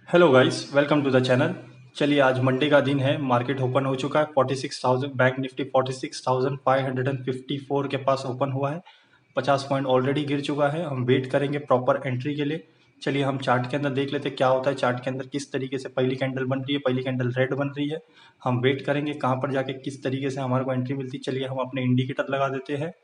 Hello guys, welcome to the channel. चलिए, आज Monday का दिन है। मार्केट ओपन हो चुका है। 46,000 बैंक निफ्टी 46,554 के पास ओपन हुआ है। 50 पॉइंट ऑलरेडी गिर चुका है। हम वेट करेंगे प्रॉपर एंट्री के लिए। चलिए हम चार्ट के अंदर देख लेते हैं क्या होता है। चार्ट के अंदर किस तरीके से पहली कैंडल बन रही है, पहली कैंडल रेड बन रही है। हम वेट करेंगे कहाँ पर जाके किस तरीके से हमारे को एंट्री मिलती है। चलिए हम अपने इंडिकेटर लगा देते हैं।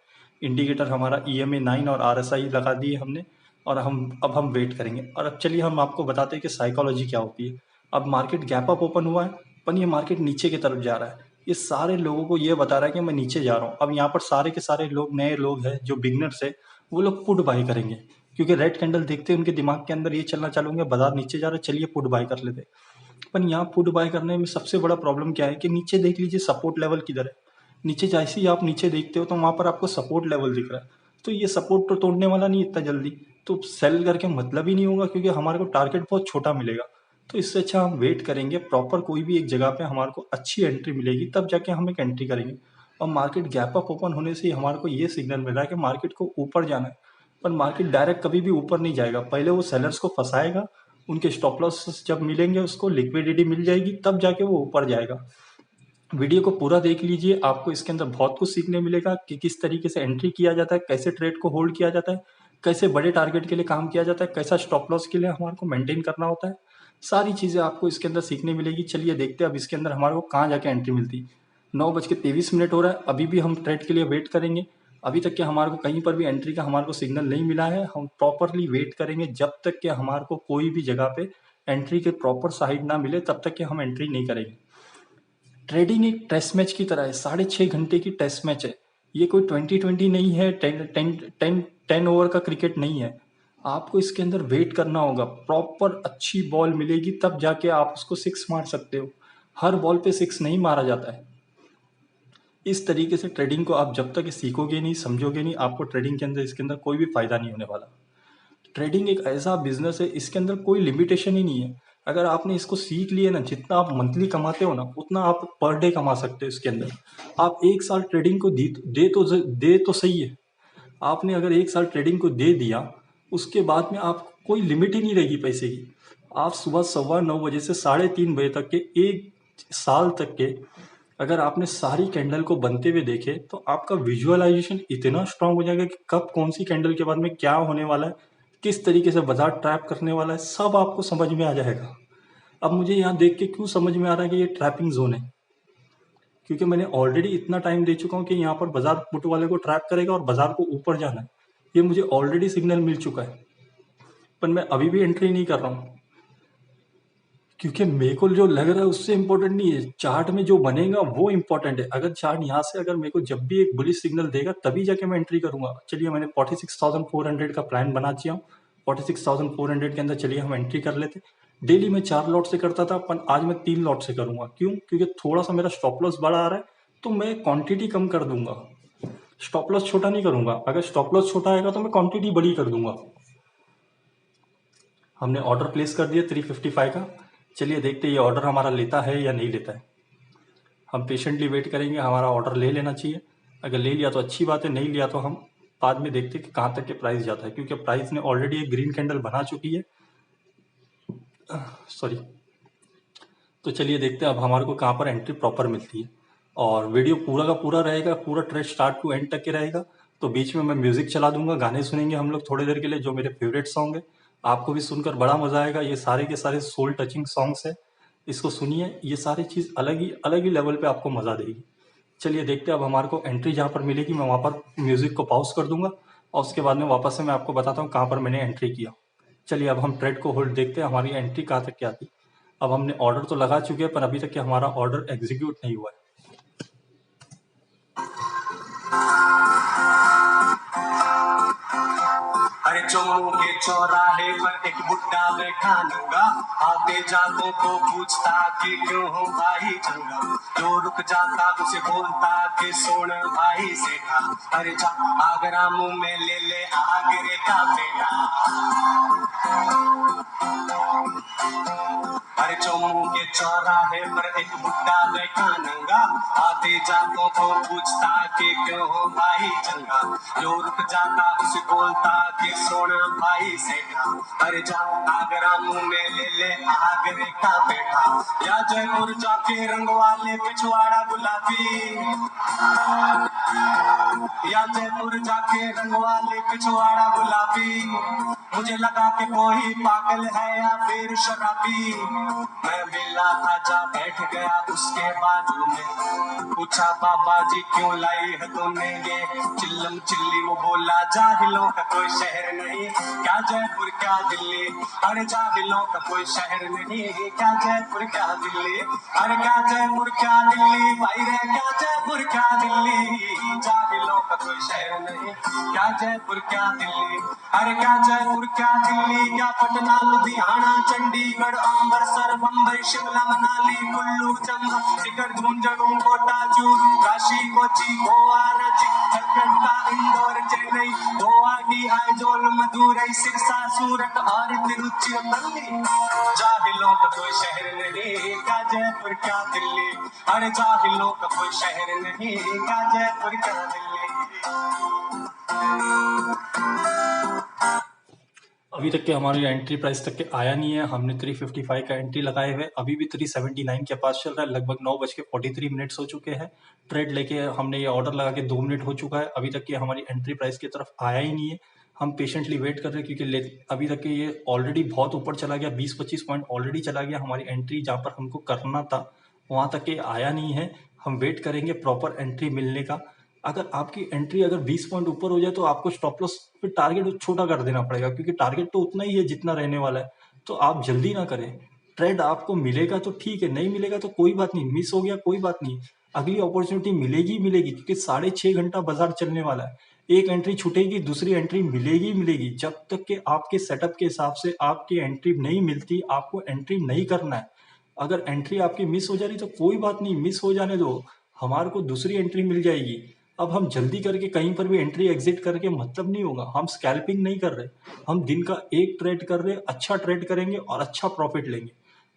इंडिकेटर हमारा EMA 9 और RSI लगा दिए हमने। और अब हम वेट करेंगे। और अब चलिए हम आपको बताते हैं कि साइकोलॉजी क्या होती है। अब मार्केट गैप अप ओपन हुआ है, पर ये मार्केट नीचे की तरफ जा रहा है। ये सारे लोगों को ये बता रहा है कि मैं नीचे जा रहा हूँ। अब यहाँ पर सारे के सारे लोग, नए लोग हैं जो बिगनर्स है, वो लोग पुट बाय करेंगे। क्योंकि रेड कैंडल देखते हैं उनके दिमाग के अंदर ये चलना चालू होंगे, बाजार नीचे जा रहा है, चलिए पुट बाय कर लेते हैं। पर यहाँ पुट बाय करने में सबसे बड़ा प्रॉब्लम क्या है कि नीचे देख लीजिए सपोर्ट लेवल किधर है। नीचे जैसे ही आप नीचे देखते हो तो वहां पर आपको सपोर्ट लेवल दिख रहा है। तो ये सपोर्ट तो तोड़ने वाला नहीं इतना जल्दी। तो सेल करके मतलब ही नहीं होगा, क्योंकि हमारे को टारगेट बहुत छोटा मिलेगा। तो इससे अच्छा हम वेट करेंगे प्रॉपर, कोई भी एक जगह पे हमारे को अच्छी एंट्री मिलेगी तब जाके हम एक एंट्री करेंगे। और मार्केट गैप अप ओपन होने से ही हमारे को ये सिग्नल मिल रहा है कि मार्केट को ऊपर जाना है। पर मार्केट डायरेक्ट कभी भी ऊपर नहीं जाएगा। पहले वो सेलर्स को फंसाएगा, उनके स्टॉप लॉस जब मिलेंगे उसको लिक्विडिटी मिल जाएगी, तब जाके वो ऊपर जाएगा। वीडियो को पूरा देख लीजिए, आपको इसके अंदर बहुत कुछ सीखने मिलेगा कि किस तरीके से एंट्री किया जाता है, कैसे ट्रेड को होल्ड किया जाता है, कैसे बड़े टारगेट के लिए काम किया जाता है, कैसा स्टॉप लॉस के लिए हमारे को मेंटेन करना होता है। सारी चीज़ें आपको इसके अंदर सीखने मिलेगी। चलिए देखते हैं अब इसके अंदर हमारे को कहाँ जाके एंट्री मिलती है। 9:23 हो रहा है, अभी भी हम ट्रेड के लिए वेट करेंगे। अभी तक के हमारे को कहीं पर भी एंट्री का हमारे को सिग्नल नहीं मिला है। हम प्रॉपरली वेट करेंगे जब तक कि हमारे को कोई भी जगह पे एंट्री के प्रॉपर साइड ना मिले, तब तक कि हम एंट्री नहीं करेंगे। ट्रेडिंग एक टेस्ट मैच की तरह है, 6.5 घंटे की टेस्ट मैच है। ये कोई 2020 नहीं है, 10 ओवर का क्रिकेट नहीं है। आपको इसके अंदर वेट करना होगा, प्रॉपर अच्छी बॉल मिलेगी तब जाके आप उसको सिक्स मार सकते हो। हर बॉल पे सिक्स नहीं मारा जाता है। इस तरीके से ट्रेडिंग को आप जब तक सीखोगे नहीं, समझोगे नहीं, आपको ट्रेडिंग के अंदर इसके अंदर कोई भी फायदा नहीं होने वाला। ट्रेडिंग एक ऐसा बिजनेस है, इसके अंदर कोई लिमिटेशन ही नहीं है। अगर आपने इसको सीख लिया ना, जितना आप मंथली कमाते हो ना, उतना आप पर डे कमा सकते हो इसके अंदर। आप एक साल ट्रेडिंग को दे तो सही है। आपने अगर एक साल ट्रेडिंग को दे दिया, उसके बाद में आप कोई लिमिट ही नहीं रहेगी पैसे की। आप सुबह 9:15 बजे से 3:30 बजे तक के एक साल तक के, अगर आपने सारी कैंडल को बनते हुए देखे, तो आपका विजुअलाइजेशन इतना स्ट्रांग हो जाएगा कि कब कौन सी कैंडल के बाद में क्या होने वाला है, किस तरीके से बाजार ट्रैप करने वाला है, सब आपको समझ में आ जाएगा। अब मुझे यहाँ देख के क्यों समझ में आ रहा है कि ये ट्रैपिंग जोन है, क्योंकि मैंने ऑलरेडी इतना टाइम दे चुका हूँ कि यहाँ पर बाजार पुट वाले को ट्रैप करेगा और बाजार को ऊपर जाना है। ये मुझे ऑलरेडी सिग्नल मिल चुका है, पर मैं अभी भी एंट्री नहीं कर रहा हूँ। क्योंकि मेरे को जो लग रहा है उससे इम्पोर्टेंट नहीं है, चार्ट में जो बनेगा वो इम्पोर्टेंट है। अगर चार्ट यहाँ से अगर मेरे को जब भी एक बुलिश सिग्नल देगा तभी जाके मैं एंट्री करूंगा। चलिए मैंने 46,400 का प्लान बना दिया हूँ। 46,400 के अंदर चलिए हम एंट्री कर लेते। डेली मैं 4 लॉट से करता था, पर आज मैं 3 लॉट से करूंगा। क्यों? क्योंकि थोड़ा सा मेरा स्टॉप लॉस बड़ा आ रहा है, तो मैं क्वांटिटी कम कर दूंगा। स्टॉप लॉस छोटा नहीं करूंगा। अगर स्टॉप लॉस छोटा आएगा तो मैं क्वांटिटी बड़ी कर दूंगा। हमने ऑर्डर प्लेस कर दिया 355 का। चलिए देखते हैं ये ऑर्डर हमारा लेता है या नहीं लेता है। हम पेशेंटली वेट करेंगे, हमारा ऑर्डर ले लेना चाहिए। अगर ले लिया तो अच्छी बात है, नहीं लिया तो हम बाद में देखते हैं कि कहाँ तक के प्राइस जाता है, क्योंकि प्राइस ने ऑलरेडी एक ग्रीन कैंडल बना चुकी है। सॉरी। तो चलिए देखते हैं अब हमारे को कहाँ पर एंट्री प्रॉपर मिलती है। और वीडियो पूरा का पूरा रहेगा, पूरा ट्रेड स्टार्ट टू एंड तक के रहेगा। तो बीच में मैं म्यूजिक चला दूंगा, गाने सुनेंगे हम लोग थोड़ी देर के लिए, जो मेरे फेवरेट सॉन्ग है। आपको भी सुनकर बड़ा मजा आएगा। ये सारे के सारे सोल टचिंग सॉन्ग्स है। इसको सुनिए, ये सारी चीज अलग ही लेवल पे आपको मजा देगी। चलिए देखते हैं अब हमारे को एंट्री जहाँ पर मिलेगी, मैं वहाँ पर म्यूजिक को पॉज कर दूंगा और उसके बाद में वापस से मैं आपको बताता हूँ कहाँ पर मैंने एंट्री किया। चलिए अब हम ट्रेड को होल्ड देखते हैं, हमारी एंट्री कहाँ तक क्या थी। अब हमने ऑर्डर तो लगा चुके हैं, पर अभी तक के हमारा ऑर्डर एग्जीक्यूट नहीं हुआ है। अरे चोरों के चौराहे पर एक बुड्ढा बैठा लूंगा, आते जातों को पूछता कि क्यों हो भाई चंगा। जो रुक जाता उसे बोलता कि सोन भाई सेठा। अरे जा आगरा मुंह में ले ले आगरे का बेटा। अरे चौमू के चौराहे पर एक बुड्ढा बैठा नंगा, आते जातों को पूछता कि क्यों हो भाई चंगा, जो रुक जाता उसे बोलता कि सोना भाई सेठा, अरे जा आगरा मुंह में ले ले आगरे का पेठा, या जयपुर जाके रंग वाले पिछवाड़ा गुलाबी, या जयपुर जाके रंग वाले पिछवाड़ा गुलाबी, मुझे लगा कि कोई पागल है या फिर शराबी, मैं मिला था जा बैठ गया उसके बाजू में, पूछा बाबा जी क्यों लाई है तूने ये चिल्लम चिल्ली, वो बोला जाहिलों का कोई शहर नहीं, क्या जयपुर क्या दिल्ली, अरे जाहिलों का कोई शहर नहीं, क्या जयपुर क्या दिल्ली, अरे क्या जयपुर क्या दिल्ली, भाई रे क्या जयपुर क्या दिल्ली, जाहिलों का कोई शहर नहीं, क्या जयपुर क्या दिल्ली, अरे क्या जयपुर क्या दिल्ली, क्या पटना लुधियाना चंडीगढ़ अमृतसर बम्बई शिमला मनाली कुल्लू चंबा शिखर झुंझुनू कोटा चूरू काशी कोची गोवा रांची कलकत्ता इंदौर चेन्नई गुवाहाटी आइजोल मदुरई सिरसा सूरत और तिरुचिरापल्ली, जाहिलों का कोई शहर नहीं, क्या जयपुर क्या दिल्ली, अरे जाहिलों का कोई शहर नहीं, क्या जयपुर क्या दिल्ली। अभी तक के हमारी एंट्री प्राइस तक के आया नहीं है, हमने 355 का एंट्री लगाए हुए, अभी भी 379 के पास चल रहा है, लगभग 9:43 हो चुके हैं, ट्रेड लेके हमने ये ऑर्डर लगा के 2 मिनट हो चुका है, अभी तक ये हमारी एंट्री प्राइस की तरफ आया ही नहीं है, हम पेशेंटली वेट कर रहे हैं क्योंकि अभी तक के ये ऑलरेडी बहुत ऊपर चला गया, 20-25 पॉइंट ऑलरेडी चला गया, हमारी एंट्री जहाँ पर हमको करना था वहाँ तक के आया नहीं है, हम वेट करेंगे प्रॉपर एंट्री मिलने का। अगर आपकी एंट्री अगर 20 पॉइंट ऊपर हो जाए तो आपको स्टॉप लॉस फिर टारगेट छोटा कर देना पड़ेगा, क्योंकि टारगेट तो उतना ही है जितना रहने वाला है, तो आप जल्दी ना करें। ट्रेड आपको मिलेगा तो ठीक है, नहीं मिलेगा तो कोई बात नहीं, मिस हो गया कोई बात नहीं, अगली अपॉर्चुनिटी मिलेगी मिलेगी, क्योंकि 6.5 घंटा बाजार चलने वाला है, एक एंट्री छूटेगी दूसरी एंट्री मिलेगी मिलेगी, जब तक कि आपके सेटअप के हिसाब से आपकी एंट्री नहीं मिलती आपको एंट्री नहीं करना है। अगर एंट्री आपकी मिस हो जा रही तो कोई बात नहीं, मिस हो जाने दो, हमारे को दूसरी एंट्री मिल जाएगी। अब हम जल्दी करके कहीं पर भी एंट्री एग्जिट करके मतलब नहीं होगा, हम स्कैल्पिंग नहीं कर रहे, हम दिन का एक ट्रेड कर रहे, अच्छा ट्रेड करेंगे और अच्छा प्रॉफिट लेंगे।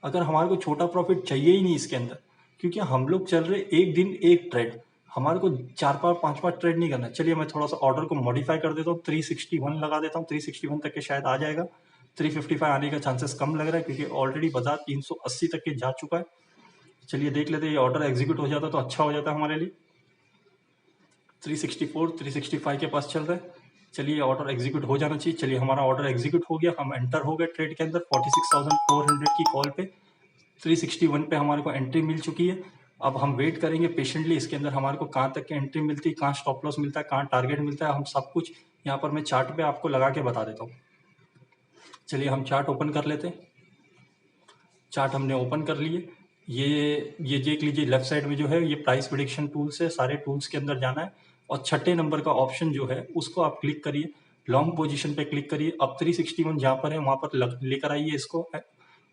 अगर हमारे को छोटा प्रॉफिट चाहिए ही नहीं इसके अंदर, क्योंकि हम लोग चल रहे एक दिन एक ट्रेड, हमारे को 4-5 ट्रेड नहीं करना। चलिए मैं थोड़ा सा ऑर्डर को मॉडिफाई कर देता हूँ, 361 लगा देता हूँ, 361 तक के शायद आ जाएगा, 355 आने का चांसेस कम लग रहा है क्योंकि ऑलरेडी बाजार 380 तक के जा चुका है। चलिए देख लेते हैं, ये ऑर्डर एग्जीक्यूट हो जाता तो अच्छा हो जाता हमारे लिए। 364 365 के पास चल रहा है, चलिए ऑर्डर एग्जीक्यूट हो जाना चाहिए। चलिए हमारा ऑर्डर एग्जीक्यूट हो गया, हम एंटर हो गए ट्रेड के अंदर 46,400 की कॉल पे, 361 पे हमारे को एंट्री मिल चुकी है। अब हम वेट करेंगे पेशेंटली इसके अंदर हमारे को कहाँ तक की एंट्री मिलती है, कहाँ स्टॉप लॉस मिलता है, कहाँ टारगेट मिलता है, हम सब कुछ यहाँ पर मैं चार्ट पे आपको लगा के बता देता हूँ। चलिए हम चार्ट ओपन कर लेते हैं, चार्ट हमने ओपन कर लिए। ये देख लीजिए लेफ्ट साइड में जो है ये प्राइस प्रेडिक्शन टूल्स है, सारे टूल्स के अंदर जाना है और छठे नंबर का ऑप्शन जो है उसको आप क्लिक करिए, लॉन्ग पोजीशन पे क्लिक करिए। अब 361 जहाँ पर है वहाँ पर लेकर आइए इसको,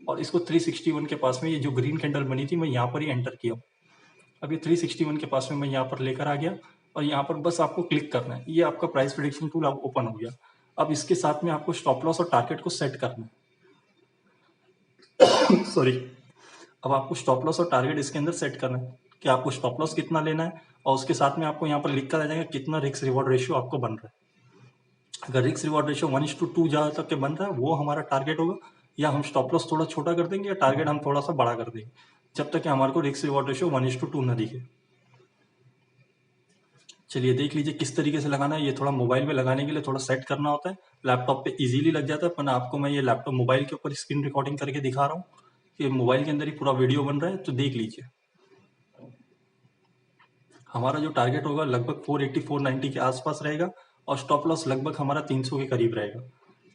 और इसको 361 के पास में ये जो ग्रीन कैंडल बनी थी मैं यहाँ पर ही एंटर किया। अब ये 361 के पास में मैं यहाँ पर लेकर आ गया और यहाँ पर बस आपको क्लिक करना है, ये आपका प्राइस प्रेडिक्शन टूल अब ओपन हो गया। अब इसके साथ में आपको स्टॉप लॉस और टारगेट को सेट करना है सॉरी, अब आपको स्टॉप लॉस और टारगेट इसके अंदर सेट करना है कि आपको स्टॉप लॉस कितना लेना है, और उसके साथ में आपको यहाँ पर लिख कर आ जाएगा कितना रिस्क रिवॉर्ड रेशियो आपको बन रहा है। अगर रिस्क रिवॉर्ड रेशियो 1:2 जहाँ तक के बन रहा है वो हमारा टारगेट होगा, या हम स्टॉप लॉस थोड़ा छोटा कर देंगे या टारगेट हम थोड़ा सा बड़ा कर देंगे, जब तक कि हमारे को रिस्क रिवॉर्ड रेशियो 1:2 ना दिखे। चलिए देख लीजिए किस तरीके से लगाना है, ये थोड़ा मोबाइल में लगाने के लिए थोड़ा सेट करना होता है, लैपटॉप पे इजीली लग जाता है, पर आपको मैं ये लैपटॉप मोबाइल के ऊपर स्क्रीन रिकॉर्डिंग करके दिखा रहा हूँ कि मोबाइल के अंदर ही पूरा वीडियो बन रहा है, तो देख लीजिए। हमारा जो टारगेट होगा लगभग 480-490 के आसपास रहेगा और स्टॉप लॉस लगभग हमारा 300 के करीब रहेगा,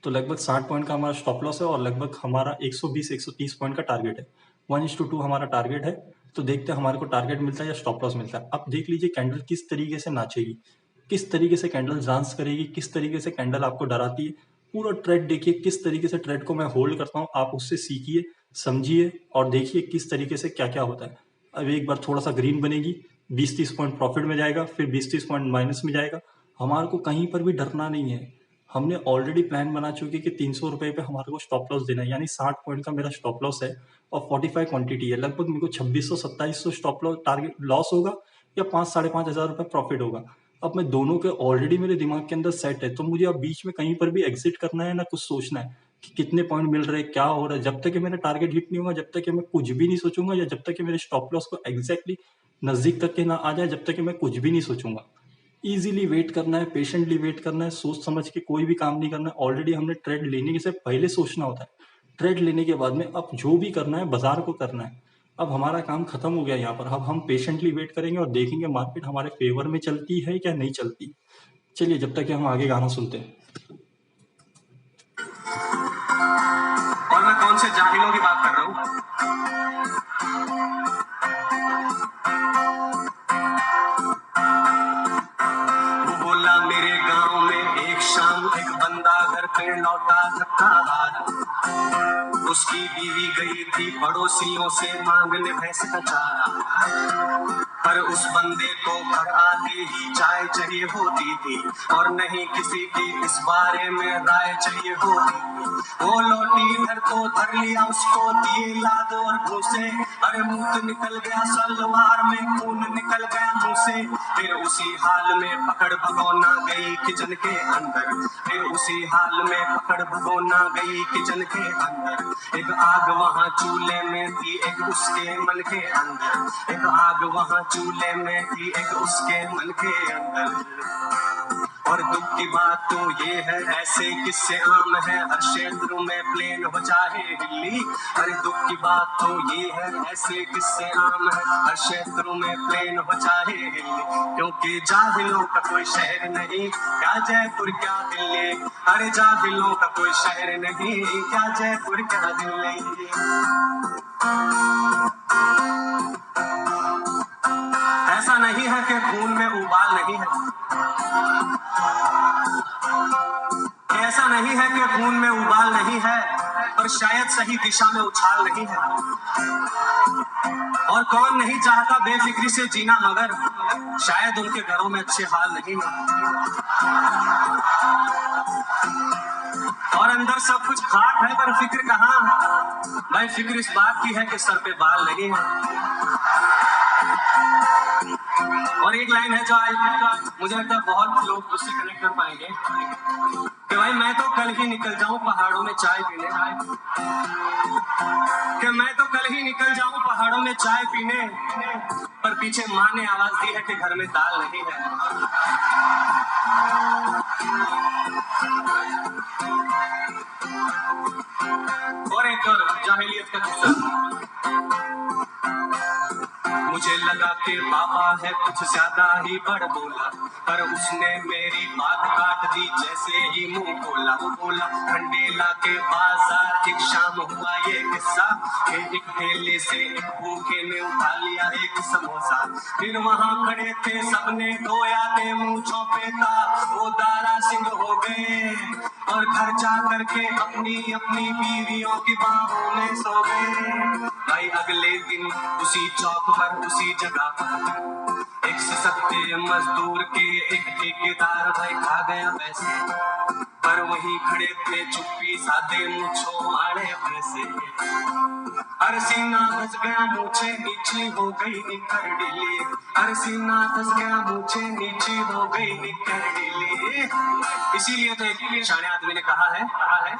तो लगभग 60 पॉइंट का हमारा स्टॉप लॉस है और लगभग हमारा 120-130 पॉइंट का टारगेट है, 1:2 हमारा टारगेट है। तो देखते हैं हमारे को टारगेट मिलता है या स्टॉप लॉस मिलता है। अब देख लीजिए कैंडल किस तरीके से नाचेगी, किस तरीके से कैंडल डांस करेगी, किस तरीके से कैंडल आपको डराती है, पूरा ट्रेड देखिए किस तरीके से ट्रेड को मैं होल्ड करता हूँ, आप उससे सीखिए समझिए और देखिए किस तरीके से क्या क्या होता है। अब एक बार थोड़ा सा ग्रीन बनेगी, 20-30 पॉइंट प्रॉफिट में जाएगा, फिर 20-30 पॉइंट माइनस में जाएगा। हमारे को कहीं पर भी डरना नहीं है, हमने ऑलरेडी प्लान बना चुके कि 300 रुपये पे हमारे को स्टॉप लॉस देना है, यानी 60 पॉइंट का मेरा स्टॉप लॉस है और 45 क्वांटिटी है। लगभग मेरे को 2600-2700 स्टॉप लॉस टारगेट लॉस होगा या 5-5,500 रुपये प्रॉफिट होगा। अब मैं दोनों के ऑलरेडी मेरे दिमाग के अंदर सेट है, तो मुझे अब बीच में कहीं पर भी एग्जिट करना है ना कुछ सोचना है कि कितने पॉइंट मिल रहे हैं, क्या हो रहा है। जब तक कि मेरा टारगेट हिट नहीं होगा, जब तक कि मैं कुछ भी नहीं सोचूंगा, या जब तक कि मेरे स्टॉप लॉस को एग्जैक्टली नजदीक तक के ना आ जाए, जब तक कि मैं कुछ भी नहीं सोचूंगा। इजीली वेट करना है, पेशेंटली वेट करना है, सोच समझ के कोई भी काम नहीं करना है। ऑलरेडी हमने ट्रेड लेने से पहले सोचना होता है, ट्रेड लेने के बाद में अब जो भी करना है बाजार को करना है। अब हमारा काम खत्म हो गया यहाँ पर, अब हम पेशेंटली वेट करेंगे और देखेंगे मार्केट हमारे फेवर में चलती है क्या नहीं चलती। चलिए जब तक कि हम आगे गाना सुनते हैं। और मैं कौन से जाहिलों की बात कर रहा हूँ? वो बोला मेरे गांव में एक शाम एक बंदा घर पे लौटा थका हारा, उसकी बीवी गई थी पड़ोसियों से मांगने भैंस का चारा, पर उस बंदे को घर आते ही चाय चाहिए होती थी और नहीं किसी की इस बारे में राय चाहिए होती थी। वो लौटी घर तो धर लिया उसको दिए लाद और घूसे, अरे मुंह निकल गया सलवार में खून निकल गया मुंह से। फिर उसी हाल में पकड़ भगोना गई किचन के अंदर, फिर उसी हाल में पकड़ भगोना गई किचन के अंदर। एक आग वहाँ चूल्हे में थी एक उसके मन के अंदर, एक आग वहाँ चूल्हे में थी एक उसके मन के अंदर। और दुख की बात तो ये है ऐसे किस्से आम है हर क्षेत्र में प्लेन हो चाहे हिल्ली। अरे दुख की बात तो ये है ऐसे किस्से आम है हर क्षेत्र में प्लेन हो चाहे हिल्ली, क्योंकि जाहिलों का कोई शहर नहीं, क्या जयपुर क्या दिल्ली। अरे जाहिलों का कोई शहर नहीं, क्या जयपुर क्या दिल्ली। ऐसा नहीं है कि खून में उबाल नहीं है, ऐसा नहीं है कि खून में उबाल नहीं है, पर शायद सही दिशा में उछाल नहीं है। और कौन नहीं चाहता बेफिक्री से जीना, मगर शायद उनके घरों में अच्छे हाल नहीं है। और अंदर सब कुछ खाक है पर फिक्र कहाँ, भाई फिक्र इस बात की है कि सर पे बाल नहीं है। और एक लाइन है जो आज मुझे लगता है बहुत लोग उससे कनेक्ट कर पाएंगे कि भाई मैं तो कल ही निकल जाऊं पहाड़ों में चाय पीने, कि मैं तो कल ही निकल जाऊं पहाड़ों में चाय पीने, पर पीछे माँ ने आवाज दी है कि घर में दाल नहीं है। और एक और जाहिलियत का किस्सा, मुझे लगा कि पापा है कुछ ज्यादा ही बड़ बोला, पर उसने मेरी बात काट दी जैसे ही मुंह खोला। वो बोला खंडेला के बाजार एक शाम हुआ ये किस्सा, एक ठेले से एक भूखे ने उठा लिया एक समोसा। फिर वहाँ खड़े थे सबने धोया थे मुंह चौपे था, वो दारा सिंह हो गए और घर जा करके अपनी अपनी बीवियों की बाहों में सो गए। भाई अगले दिन उसी चौक पर उसी जगह पर एक सस्ते मजदूर के एक ठेकेदार भाई खा गया पैसे, पर वहीं खड़े थे चुप्पी साधे मुझो आड़े पैसे। हर सीना धस गया मुझे नीचे हो गई निकर ढीली, हर सीना धस गया मुझे नीचे हो गई निकर ढीली। इसीलिए तो एक शाने आदमी ने कहा है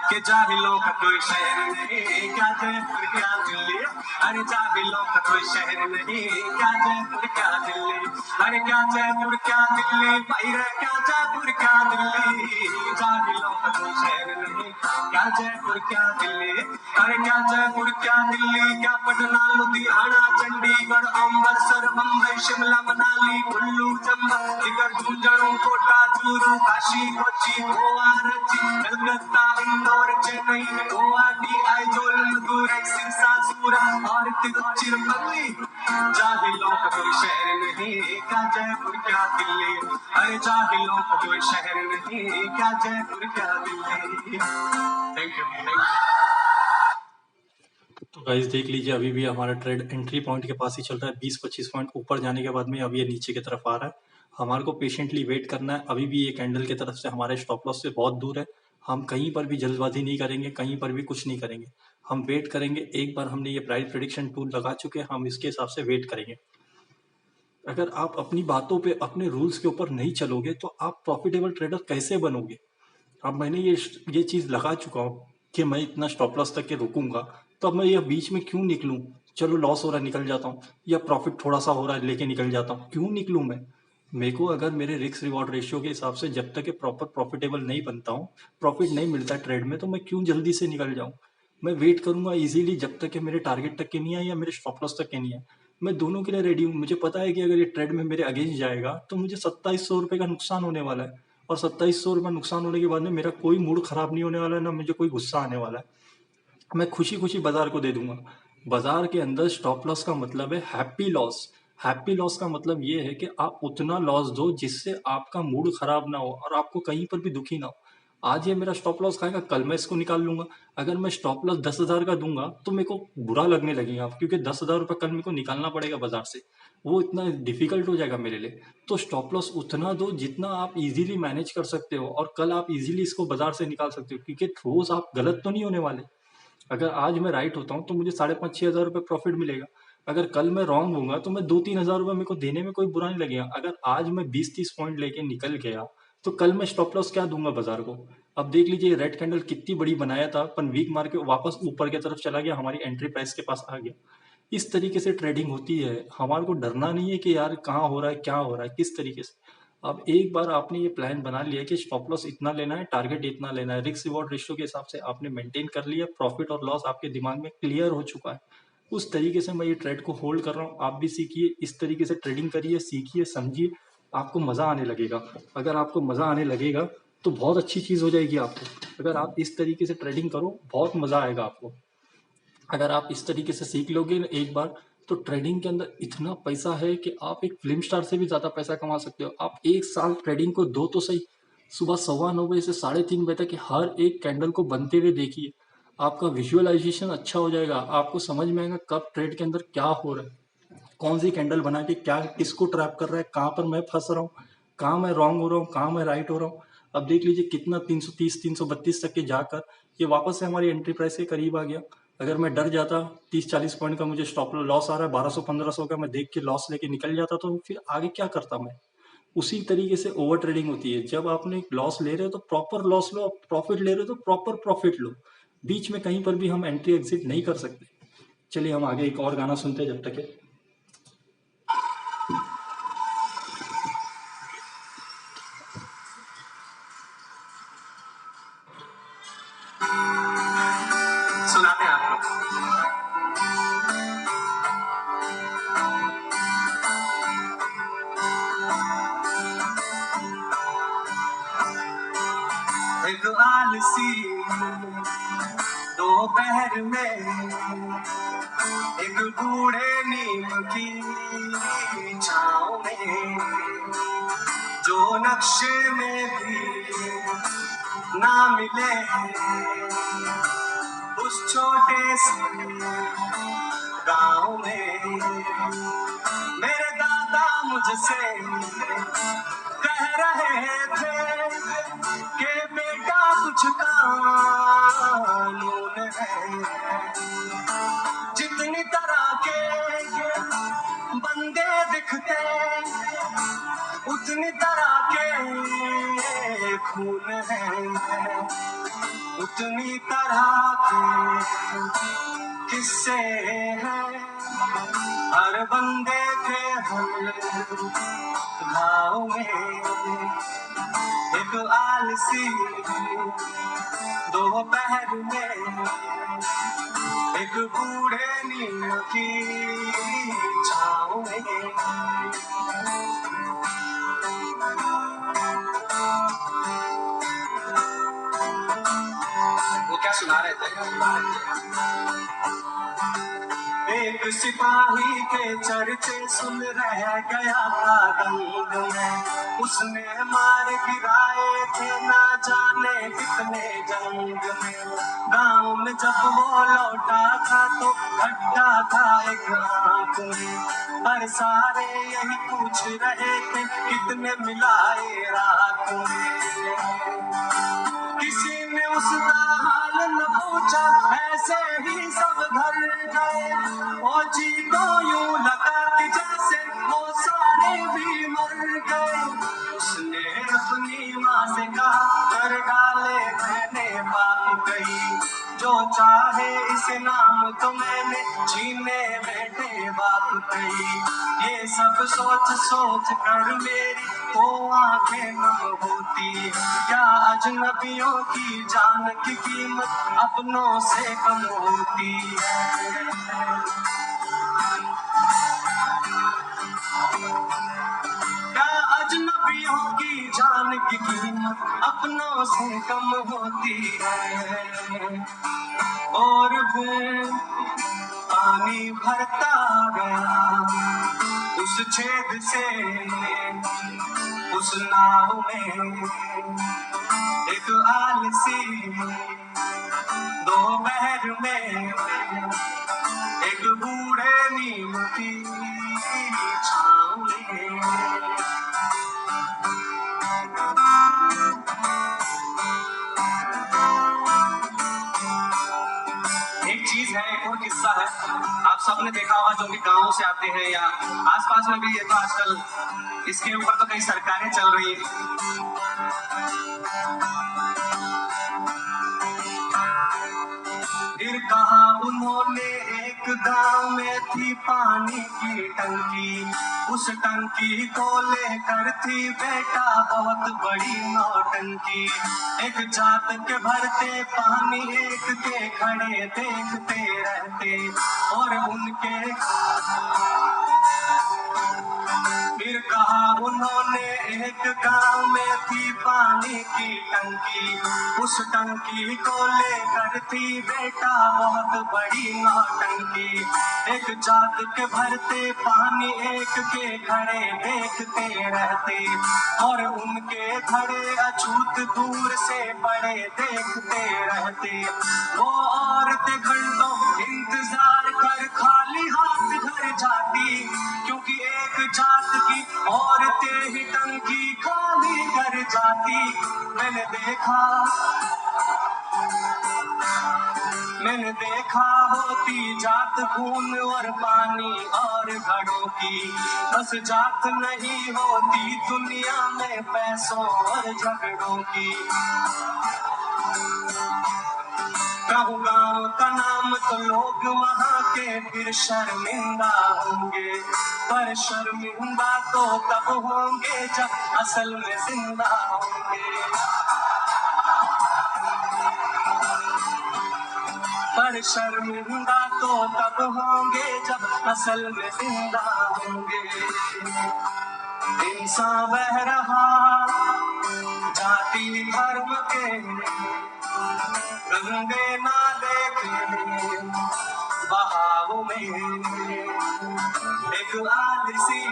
कि जाहिलों का कोई शहर नहीं, क्या जयपुर क्या दिल्ली। अरे जाहिलों का कोई शहर नहीं, क्या जयपुर क्या दिल्ली। अरे क्या जयपुर क्या दिल्ली भाई रे, क्या जयपुर क्या दिल्ली। जाहिलों का कोई शहर नहीं, क्या जयपुर क्या दिल्ली। अरे क्या जयपुर क्या दिल्ली, क्या पटना लुधियाना चंडीगढ़ अमृतसर मुंबई शिमला मनाली कुल्लू चंबा दिगर झुंझुनू कोटा चूरू काशी कोची गोवा रांची कलकत्ता इंदौर चेन्नई गुवाहाटी आइजोल मदुरई सिरसा सूरत और तिरुचिरापल्ली। जाहिलों का कोई शहर नहीं, क्या जयपुर क्या दिल्ली। अरे जाहिलों का कोई शहर नहीं, क्या जयपुर क्या दिल्ली। Thank you. तो गाइस देख लीजिए अभी भी हमारा ट्रेड एंट्री पॉइंट के पास ही चल रहा है, 20-25 पॉइंट ऊपर जाने के बाद में अब ये नीचे की तरफ आ रहा है। हमारे को पेशेंटली वेट करना है। अभी भी ये कैंडल की तरफ से हमारे स्टॉप लॉस से बहुत दूर है। हम कहीं पर भी जल्दबाजी नहीं करेंगे, कहीं पर भी कुछ नहीं करेंगे। हम वेट करेंगे। एक बार हमने ये प्राइस प्रेडिक्शन टूल लगा चुके हैं, हम इसके हिसाब से वेट करेंगे। अगर आप अपनी बातों पे, अपने रूल्स के ऊपर नहीं चलोगे तो आप प्रॉफिटेबल ट्रेडर कैसे बनोगे? अब मैंने ये चीज़ लगा चुका हूँ कि मैं इतना स्टॉप लॉस तक के रुकूंगा, तो अब मैं ये बीच में क्यों निकलूं? चलो लॉस हो रहा है निकल जाता हूँ, या प्रॉफिट थोड़ा सा हो रहा है लेके निकल जाता हूँ, क्यों निकलूं मैं? मेरे को अगर मेरे रिस्क रिवॉर्ड रेशियो के हिसाब से जब तक प्रॉपर प्रॉफिटेबल नहीं बनता हूँ, प्रॉफिट नहीं मिलता ट्रेड में, तो मैं क्यों जल्दी से निकल जाऊँ? मैं वेट करूंगा इजीली जब तक कि मेरे टारगेट तक के नहीं आए या मेरे स्टॉप लॉस तक के नहीं आए। मैं दोनों के लिए रेडी हूँ। मुझे पता है कि अगर ये ट्रेड में मेरे अगेंस्ट जाएगा तो मुझे 2700 रुपये का नुकसान होने वाला है, और 2700 रुपये नुकसान होने के बाद में मेरा कोई मूड खराब नहीं होने वाला है, ना मुझे कोई गुस्सा आने वाला है। मैं खुशी खुशी बाजार को दे दूंगा। बाजार के अंदर स्टॉप लॉस का मतलब है हैप्पी लॉस। हैप्पी लॉस का मतलब ये है कि आप उतना लॉस दो जिससे आपका मूड खराब ना हो और आपको कहीं पर भी दुखी ना हो। आज ये मेरा स्टॉप लॉस खाएगा, कल मैं इसको निकाल लूंगा। अगर मैं स्टॉप लॉस 10,000 का दूंगा तो मेरे को बुरा लगने लगेगा, क्योंकि 10,000 रुपये कल मेरे को निकालना पड़ेगा बाजार से। वो इतना डिफिकल्ट हो जाएगा मेरे लिए। तो स्टॉप लॉस उतना दो जितना आप इजीली मैनेज कर सकते हो, और कल आप इजीली इसको बाजार से निकाल सकते हो, क्योंकि रोज आप गलत तो नहीं होने वाले। अगर आज मैं राइट होता हूँ तो मुझे 5,500-6,000 रुपये प्रॉफिट मिलेगा। अगर कल मैं रॉन्ग होऊंगा तो मैं 2-3 हज़ार रुपये मेरे को देने में कोई बुरा नहीं लगेगा। अगर आज मैं 20-30 पॉइंट लेके निकल गया तो कल मैं स्टॉप लॉस क्या दूंगा बाजार को? अब देख लीजिए, रेड कैंडल कितनी बड़ी बनाया था, पर वीक मार के वापस ऊपर की तरफ चला गया, हमारी एंट्री प्राइस के पास आ गया। इस तरीके से ट्रेडिंग होती है। हमारे को डरना नहीं है कि यार कहाँ हो रहा है, क्या हो रहा है, किस तरीके से। अब एक बार आपने ये प्लान बना लिया कि स्टॉप लॉस इतना लेना है, टारगेट इतना लेना है, रिस्क रिवॉर्ड रेशियो के हिसाब से आपने मेंटेन कर लिया, प्रॉफिट और लॉस आपके दिमाग में क्लियर हो चुका है। उस तरीके से मैं ये ट्रेड को होल्ड कर रहा हूँ। आप भी सीखिए, इस तरीके से ट्रेडिंग करिए, सीखिए, समझिए। आपको मज़ा आने लगेगा। अगर आपको मज़ा आने लगेगा तो बहुत अच्छी चीज़ हो जाएगी आपको। अगर आप इस तरीके से ट्रेडिंग करो, बहुत मज़ा आएगा आपको। अगर आप इस तरीके से सीख लोगे ना एक बार, तो ट्रेडिंग के अंदर इतना पैसा है कि आप एक फिल्म स्टार से भी ज़्यादा पैसा कमा सकते हो। आप एक साल ट्रेडिंग को दो तो सही, सुबह 9:15 बजे से 3:30 बजे तक हर एक कैंडल को बनते हुए देखिए। आपका विजुअलाइजेशन अच्छा हो जाएगा, आपको समझ में आएगा कब ट्रेड के अंदर क्या हो रहा है, कौन सी कैंडल बना के क्या किसको ट्रैप कर रहा है, कहाँ पर मैं फंस रहा हूँ, कहाँ मैं रॉन्ग हो रहा हूँ, कहाँ मैं राइट हो रहा हूँ। अब देख लीजिए कितना 330 332 तक के जाकर ये वापस से हमारी एंट्री प्राइस के करीब आ गया। अगर मैं डर जाता, 30-40 पॉइंट का मुझे स्टॉप लॉस आ रहा है, 1200-1500 का मैं देख के लॉस लेके निकल जाता, तो फिर आगे क्या करता मैं? उसी तरीके से ओवर ट्रेडिंग होती है। जब आपने लॉस ले रहे हो तो प्रॉपर लॉस लो, प्रॉफिट ले रहे हो तो प्रॉपर प्रॉफिट लो। बीच में कहीं पर भी हम एंट्री एग्जिट नहीं कर सकते। चलिए हम आगे एक और गाना सुनते हैं जब तक है। सुनाते हैं आपको। एक आलसी दोपहर में, एक बूढ़े नीम की छाँव में, जो नक्शे में भी ना मिले उस छोटे से गाँव में। मेरे दादा मुझसे कह रहे थे कि बेटा कुछ कानून है। जितनी तरह के बंदे दिखते उतनी तरह के खून है, उतनी तरह के किस्से हैं हर बंदे के हर घाव में। एक आलसी दोपहर में, एक बूढ़े नीम की छाँव में। वो क्या सुना रहे थे? एक सिपाही के चर्चे सुन रह गया था दंग में। उसने मार गिराए थे ना जाने कितने जंग में। गांव में जब वो लौटा था तो खड्डा था एक आंख में, पर सारे यही पूछ रहे थे कितने मिलाए रात में। किसी ने उसका हाल न पूछा, ऐसे ही सब घर गए। फौजी को यूं लगा कि जैसे वो सारे भी मर गए। उसने अपनी माँ से कहा, कर डाले मैंने बात कही, जो चाहे इसे नाम तो मैंने छीने बेटे बाप कही। ये सब सोच सोच कर मेरी तो आंखें नम होती, क्या अजनबियों की जान की कीमत अपनों से कम होती है। क्या अजनबियों की जान की कीमत अपनों से कम होती है। और फिर पानी भरता गया उस छेद से, उस नाव में एक आलसी, दोपहर में एक बूढ़े नीम की छाँव में। एक चीज है, एक और किस्सा है, आप सबने देखा होगा जो भी गांवों से आते हैं या आसपास में भी, ये तो आजकल इसके ऊपर तो कई सरकारें चल रही हैं। फिर कहा उन्होंने एक गांव में थी पानी की टंकी, उस टंकी को लेकर थी बेटा बहुत बड़ी नौटंकी। एक जात के भरते पानी एक के खड़े देखते रहते, और उनके फिर कहा उन्होंने एक गांव में थी पानी की टंकी, उस टंकी को लेकर थी बेटा बहुत बड़ी नौटंकी। एक जात के भरते पानी एक के खड़े देखते रहते, और उनके खड़े अछूत दूर से बड़े देखते रहते। वो औरतें घंटों इंतजार कर खाली हाथ घर जाती, क्योंकि एक जात की औरतें ही टंकी खाली कर जाती। मैंने देखा होती जात खून और पानी और घड़ों की, बस जात नहीं होती दुनिया में पैसों और झगड़ों की। कहूँ गाँव का नाम तो लोग वहाँ के फिर शर्मिंदा होंगे, पर शर्मिंदा तो तब होंगे जब असल में जिंदा होंगे। पर शर्मिंदा तो तब होंगे जब असल में जिंदा होंगे। इंसान बह रहा जाति धर्म के गंगे नाले के बहाव में, एक आलसी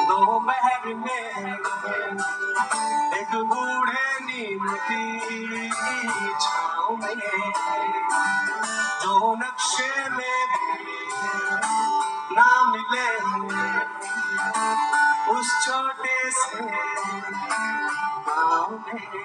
दोपहर में एक बूढ़े नीम की छाँव में, जो नक्शे में ना मिले उस छोटे से गाँव में।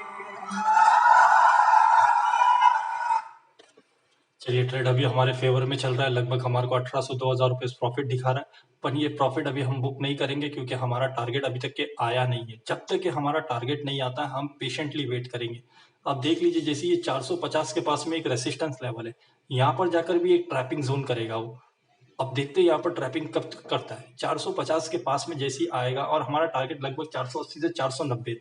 चलिए, ट्रेड अभी हमारे फेवर में चल रहा है, लगभग हमारे को 1800-2000 रुपये प्रॉफिट दिखा रहा है। पर ये प्रॉफिट अभी हम बुक नहीं करेंगे क्योंकि हमारा टारगेट अभी तक के आया नहीं है। जब तक कि हमारा टारगेट नहीं आता हम पेशेंटली वेट करेंगे। अब देख लीजिए, जैसे ये 450 के पास में एक रेसिस्टेंस लेवल है, यहाँ पर जाकर भी एक ट्रैपिंग जोन करेगा वो। अब देखते हैं यहाँ पर ट्रैपिंग कब करता है। 450 के पास में जैसे ही आएगा, और हमारा टारगेट लगभग 480 से 490,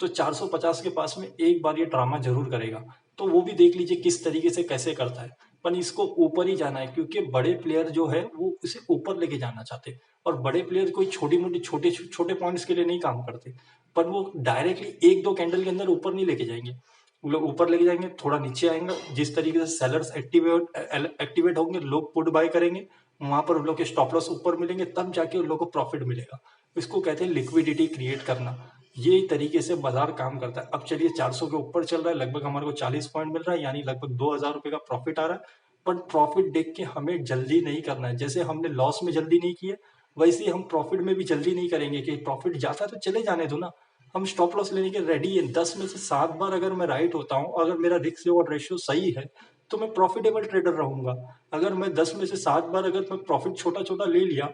तो 450 के पास में एक बार ये ड्रामा जरूर करेगा। तो वो भी देख लीजिए किस तरीके से कैसे करता है। पर इसको ऊपर ही जाना है क्योंकि बड़े प्लेयर जो है वो उसे ऊपर लेके जाना चाहते हैं, और बड़े प्लेयर कोई छोटी मोटी छोटे छोटे पॉइंट्स के लिए नहीं काम करते। पर वो डायरेक्टली एक दो कैंडल के अंदर ऊपर नहीं लेके जाएंगे, वो लोग ऊपर लेके जाएंगे, थोड़ा नीचे आएंगे। जिस तरीके से सेलर्स एक्टिवेट होंगे, लोग पुट बाय करेंगे, वहां पर उन लोग के स्टॉप लॉस ऊपर मिलेंगे, तब जाके उन लोग को प्रॉफिट मिलेगा। इसको कहते हैं लिक्विडिटी क्रिएट करना। ये तरीके से बाजार काम करता है। अब चलिए 400 के ऊपर चल रहा है, लगभग हमारे को 40 पॉइंट मिल रहा है, यानी लगभग 2000 रुपए का प्रॉफिट आ रहा है। पर प्रॉफिट देख के हमें जल्दी नहीं करना है। जैसे हमने लॉस में जल्दी नहीं किए, वैसे ही हम प्रॉफिट में भी जल्दी नहीं करेंगे कि प्रॉफिट जाता है तो चले जाने दो ना। हम स्टॉप लॉस लेने के रेडी है। 10 में से 7 बार अगर मैं राइट होता हूँ, अगर मेरा रिस्क रिवॉर्ड रेशियो सही है, तो मैं प्रॉफिटेबल ट्रेडर रहूंगा। अगर मैं 10 में से 7 बार अगर मैं प्रॉफिट छोटा छोटा ले लिया,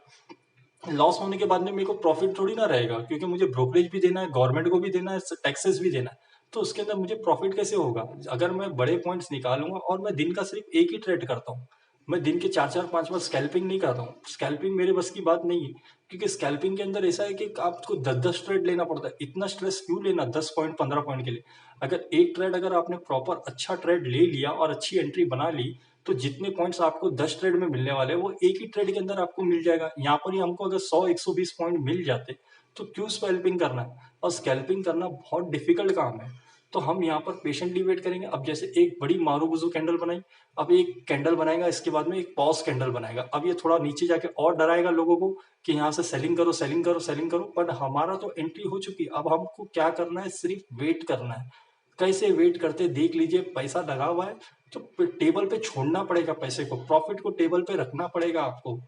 लॉस होने के बाद में मेरे को प्रॉफिट थोड़ी ना रहेगा, क्योंकि मुझे ब्रोकरेज भी देना है, गवर्नमेंट को भी देना है, टैक्सेस भी देना है। तो उसके अंदर मुझे प्रॉफिट कैसे होगा? अगर मैं बड़े पॉइंट्स निकालूंगा और मैं दिन का सिर्फ एक ही ट्रेड करता हूँ, मैं दिन के 4-4 5 बार स्कैल्पिंग नहीं करता हूँ। स्कैल्पिंग मेरे बस की बात नहीं है, क्योंकि स्कैल्पिंग के अंदर ऐसा है कि आपको 10-10 ट्रेड लेना पड़ता है। इतना स्ट्रेस क्यों लेना 10 पॉइंट 15 पॉइंट के लिए? अगर एक ट्रेड अगर आपने प्रॉपर अच्छा ट्रेड ले लिया और अच्छी एंट्री बना ली, तो जितने पॉइंट्स आपको 10 ट्रेड में मिलने वाले हैं, वो एक ही ट्रेड के अंदर आपको मिल जाएगा। यहाँ पर ही हमको अगर 100-120 पॉइंट मिल जाते, तो क्यों स्कैल्पिंग करना है? और स्कैल्पिंग करना बहुत डिफिकल्ट काम है। तो हम यहाँ पर पेशेंटली वेट करेंगे। अब जैसे एक बड़ी मारूबुजू कैंडल बनाई, अब एक कैंडल बनाएगा, इसके बाद में एक पॉज कैंडल बनाएगा। अब ये थोड़ा नीचे जाके और डराएगा लोगों को कि यहाँ से सेलिंग करो, सेलिंग करो, सेलिंग करो। बट हमारा तो एंट्री हो चुकी है। अब हमको क्या करना है? सिर्फ वेट करना है। कैसे वेट करते देख लीजिए। पैसा लगा हुआ है तो टेबल पे छोड़ना पड़ेगा, पैसे को, प्रॉफिट को टेबल पे रखना पड़ेगा आपको।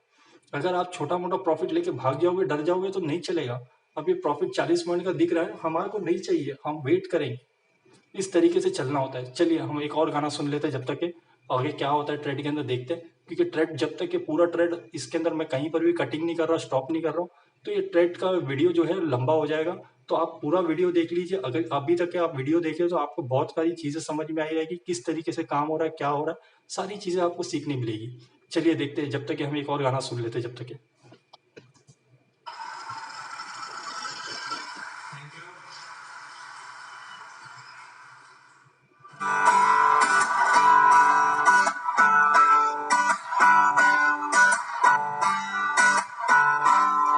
अगर आप छोटा मोटा प्रॉफिट लेके भाग जाओगे, डर जाओगे, तो नहीं चलेगा। अब ये प्रॉफिट 40 पॉइंट का दिख रहा है, हमारे को नहीं चाहिए, हम वेट करेंगे। इस तरीके से चलना होता है। चलिए हम एक और गाना सुन लेते हैं, जब तक के आगे क्या होता है ट्रेड के अंदर देखते हैं। क्योंकि ट्रेड जब तक के पूरा ट्रेड इसके अंदर मैं कहीं पर भी कटिंग नहीं कर रहा, स्टॉप नहीं कर रहा हूँ, तो ये ट्रेड का वीडियो जो है लंबा हो जाएगा। तो आप पूरा वीडियो देख लीजिए। अगर अभी तक के आप वीडियो देखे तो आपको बहुत सारी चीजें समझ में आई रहेगी, किस तरीके से काम हो रहा है, क्या हो रहा है, सारी चीजें आपको सीखने मिलेगी। चलिए देखते हैं, जब तक कि हम एक और गाना सुन लेते हैं जब तक के।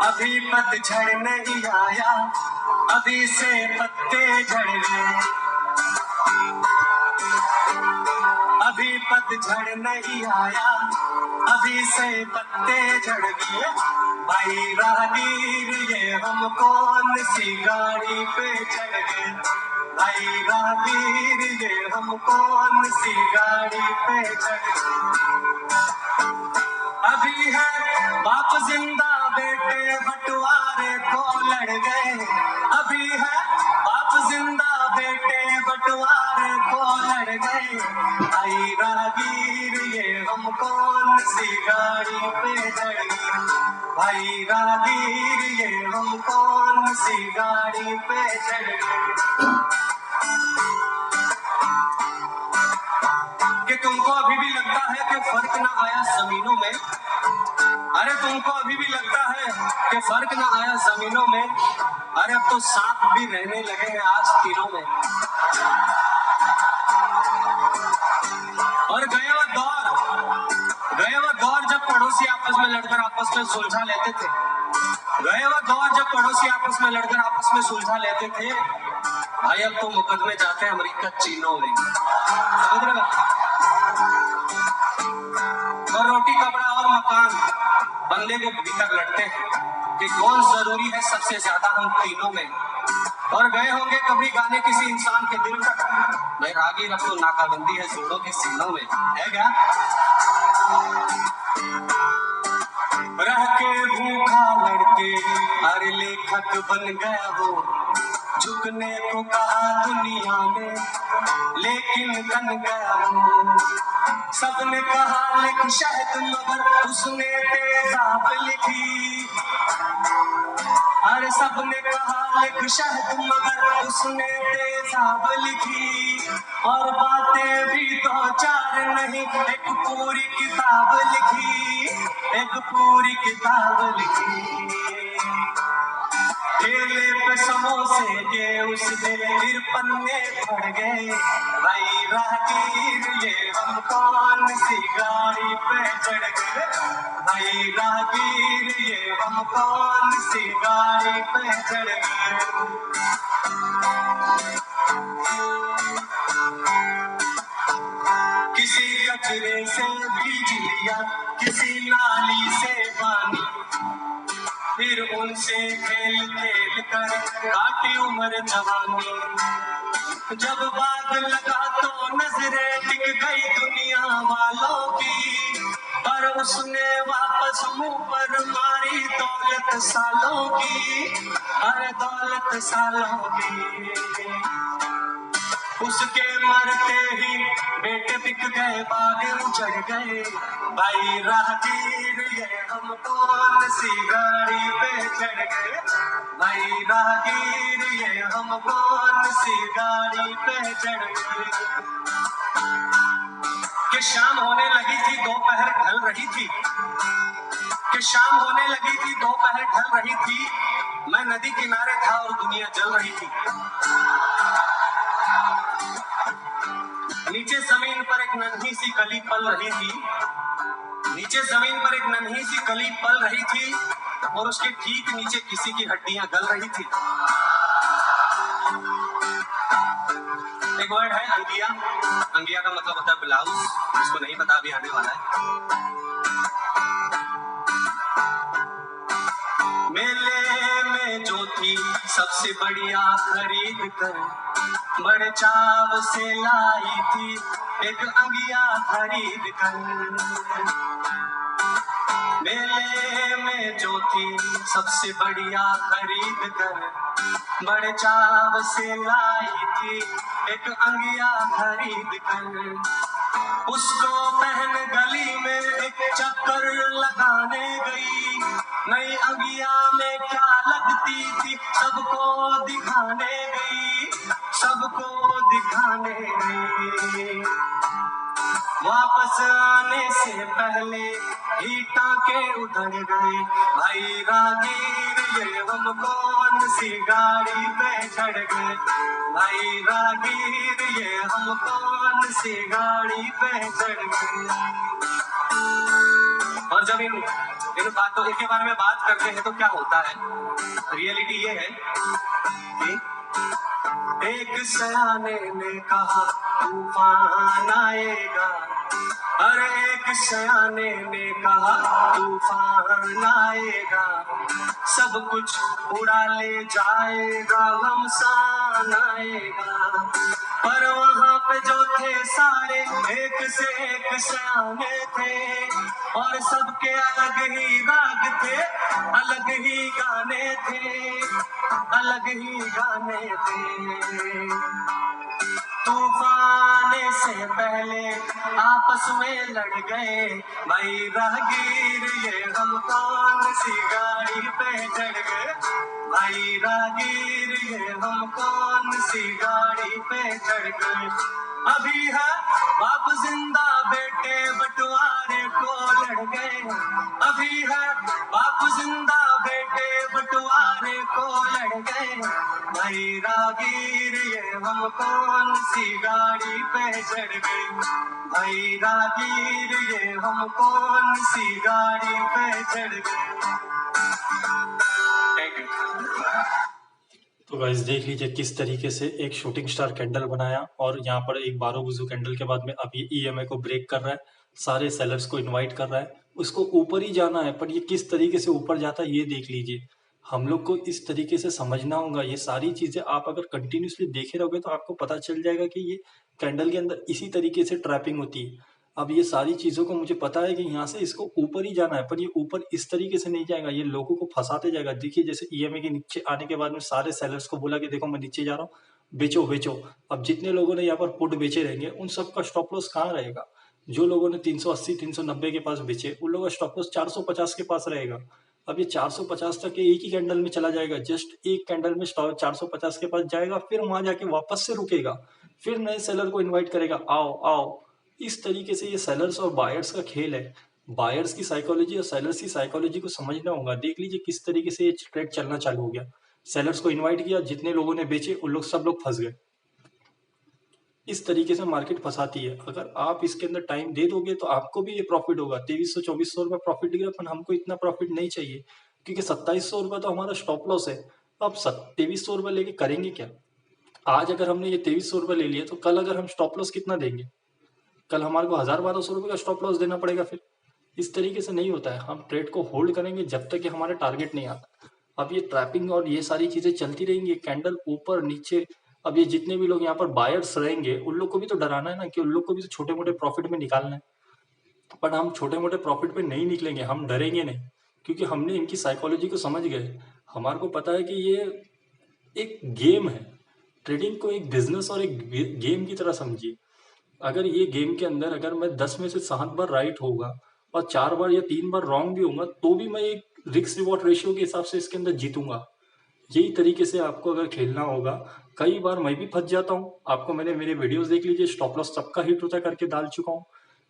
अभी पतझड़ नहीं आया, अभी से पत्ते झड़ गए। अभी पतझड़ नहीं आया, अभी से पत्ते झड़ गए। भाई राहगीर ये हम कौन सी गाड़ी पे चढ़ गए। भाई राहगीर ये हम कौन सी गाड़ी पे चढ़ गए। अभी है बाप जिंदा, बेटे बंटवारे को लड़ गए। अभी है बाप जिंदा, बेटे बंटवारे को लड़ गए। आई राहगीर ये हम कौन सी गाड़ी पे चढ़ गए। भाई राहगीर ये हम कौन सी गाड़ी पे चढ़ गए। कि तुमको अभी भी लगता है कि फर्क ना आया जमीनों में। अरे तुमको अभी भी लगता है कि फर्क ना आया जमीनों में। अरे अब तो सांप भी रहने लगे हैं आज तीनों में। और गए वो दौर जब पड़ोसी आपस में लड़कर आपस में सुलझा लेते थे। गए वो दौर जब पड़ोसी आपस में लड़कर आपस में सुलझा लेते थे। भाई अब तो मुकदमे जाते हैं अमेरिका चीनों में। समझ रहे हो? और रोटी कपड़ा और मकान बंदे के भीतर लड़ते हैं कि कौन जरूरी है सबसे ज्यादा हम तीनों में। और गए होंगे कभी गाने किसी इंसान के दिल तक, भाई रागी अब तो नाकाबंदी है जोड़ों के सीनों में, है क्या? रह के भूखा लड़के हर लेखक बन गया वो। झुकने को कहा दुनिया ने लेकिन बन गया वो। सबने कहा लिख शहद मगर उसने तेजाब लिखी। अरे सबने कहा लिख शहद मगर उसने तेजाब लिखी। और बातें भी दो चार नहीं एक पूरी किताब लिखी। एक पूरी किताब लिखी। ठेले पे समोसे के उस दिन फिर पन्ने पड़ गए। भाई राहगीर ये हम कौन सी गाड़ी पे चढ़ गए। भाई राहगीर ये हम कौन सी गाड़ी पे चढ़ गए। किसी कचरे से भी चिड़िया किसी नाली से पानी, फिर उनसे खेल खेल कर काटी उम्र जवानी। जब बाग लगा तो नजरें टिक गई दुनिया वालों की, पर उसने वापस मुंह पर मारी दौलत सालों की, हर दौलत सालों की। उसके मरते ही बेटे बिक गए, बाग उजड़ गए, भाई राहगीर ये हम कौन सी गाड़ी पे चढ़ गए, भाई राहगीर ये हम कौन सी गाड़ी पे चढ़ गए। कि शाम होने लगी थी दोपहर ढल रही थी, कि शाम होने लगी थी दोपहर ढल रही थी, मैं नदी किनारे था और दुनिया जल रही थी। नीचे जमीन पर एक नन्ही सी कली पल रही थी, नीचे जमीन पर एक नन्ही सी कली पल रही थी, और उसके ठीक नीचे किसी की हड्डियां गल रही थी। एक वर्ड है अंगिया, अंगिया का मतलब होता है ब्लाउज, इसको नहीं पता अभी आने वाला है। मेले में जो थी सबसे बढ़िया खरीद कर, बड़े चाव से लाई थी एक अंगिया खरीद कर। मेले में जो थी सबसे बढ़िया खरीद कर, बड़े चाव से लाई थी एक अंगिया खरीद कर। उसको पहन गली में एक चक्कर लगाने गई, नई अंगिया में क्या लगती थी सबको दिखाने गई, सबको दिखाने गई। वापस आने से पहले ही टाके उधर गए, भाई राहगीर ये हम कौन सी गाड़ी पे चढ़ गए, भाई राहगीर ये हम कौन सी गाड़ी पे चढ़ गए। और जब इन बातों के बारे में बात करते हैं तो क्या होता है, रियलिटी ये है कि एक सयाने ने कहा तूफान आएगा, अरे एक सयाने ने कहा तूफान आएगा, सब कुछ उड़ा ले जाएगा, घमसान आएगा। पर वहाँ पे जो थे सारे एक से एक सयाने थे, और सबके अलग ही राग थे, अलग ही गाने थे, अलग ही गाने थे। तूफान से पहले आपस में लड़ गए, भाई राहगीर ये हम कौन सी गाड़ी पे चढ़ गए, भाई राहगीर ये हम कौन सी गाड़ी पे चढ़ गए। अभी है बाप जिंदा बेटे बंटवारे को लड़ गए, अभी है बाप जिंदा बेटे बंटवारे को लड़ गए, भाई राहगीर ये हम कौन सी गाड़ी पे चढ़ गए, भाई राहगीर ये हम कौन सी गाड़ी पे चढ़ गए। तो गाइस देख लीजिए किस तरीके से एक शूटिंग स्टार कैंडल बनाया, और यहाँ पर एक 12 वुज़ू कैंडल के बाद में अब ये ईएमआई को ब्रेक कर रहा है, सारे सेलर्स को इनवाइट कर रहा है, उसको ऊपर ही जाना है, पर ये किस तरीके से ऊपर जाता है ये देख लीजिए। हम लोग को इस तरीके से समझना होगा, ये सारी चीज़ें आप अगर कंटिन्यूसली देखे रहोगे तो आपको पता चल जाएगा कि ये कैंडल के अंदर इसी तरीके से ट्रैपिंग होती है। अब ये सारी चीज़ों को मुझे पता है कि यहाँ से इसको ऊपर ही जाना है, पर ये ऊपर इस तरीके से नहीं जाएगा, ये लोगों को फंसाते जाएगा। देखिए जैसे ईएमआई के नीचे आने के बाद में सारे सेलर्स को बोला कि देखो मैं नीचे जा रहा हूँ, बेचो बेचो। अब जितने लोगों ने यहाँ पर पुट बेचे रहेंगे उन सबका स्टॉप लॉस कहाँ रहेगा? जो लोगों ने 380 390 के पास बेचे उन लोगों का स्टॉप लॉस 450 के पास रहेगा। अब ये 450 तक एक ही कैंडल में चला जाएगा, जस्ट एक कैंडल में 450 के पास जाएगा, फिर वहां जाके वापस से रुकेगा, फिर नए सेलर को इन्वाइट करेगा, आओ आओ। इस तरीके से ये सेलर्स और बायर्स का खेल है। बायर्स की साइकोलॉजी और सेलर्स की साइकोलॉजी को समझना होगा। देख लीजिए किस तरीके से ये ट्रेड चलना चालू हो गया। सेलर्स को इनवाइट किया, जितने लोगों ने बेचे उन लोग सब लोग फंस गए। इस तरीके से मार्केट फंसाती है। अगर आप इसके अंदर टाइम दे दोगे तो आपको भी ये प्रॉफिट होगा। 2300-2400 रुपये प्रॉफिट दिख रहा है, पर हमको इतना प्रॉफिट नहीं चाहिए, क्योंकि 2700 रुपये तो हमारा स्टॉप लॉस है। तो आप 2300 रुपये लेके करेंगे क्या? आज अगर हमने ये 2300 रुपये ले लिया तो कल अगर हम स्टॉप लॉस कितना देंगे? कल हमारे को 1000-1200 रुपये का स्टॉप लॉस देना पड़ेगा। फिर इस तरीके से नहीं होता है। हम ट्रेड को होल्ड करेंगे जब तक कि हमारा टारगेट नहीं आता। अब ये ट्रैपिंग और ये सारी चीज़ें चलती रहेंगी, कैंडल ऊपर नीचे। अब ये जितने भी लोग यहाँ पर बायर्स रहेंगे, उन लोग को भी तो डराना है ना, कि उन लोग को भी तो छोटे मोटे प्रॉफिट में निकालना है। बट हम छोटे मोटे प्रॉफिट पे नहीं निकलेंगे, हम डरेंगे नहीं, क्योंकि हमने इनकी साइकोलॉजी को समझ गए। हमारे को पता है कि ये एक गेम है। ट्रेडिंग को एक बिजनेस और एक गेम की तरह समझिए। अगर ये गेम के अंदर अगर मैं 10 में से 7 बार राइट होगा और 4 बार या 3 बार रॉन्ग भी होगा, तो भी मैं एक रिस्क रिवॉर्ड रेशियो के हिसाब से इसके अंदर जीतूंगा। यही तरीके से आपको अगर खेलना होगा। कई बार मैं भी फंस जाता हूँ, आपको मैंने मेरे वीडियोस देख लीजिए, स्टॉप लॉस सबका हिट होता करके डाल चुका हूँ।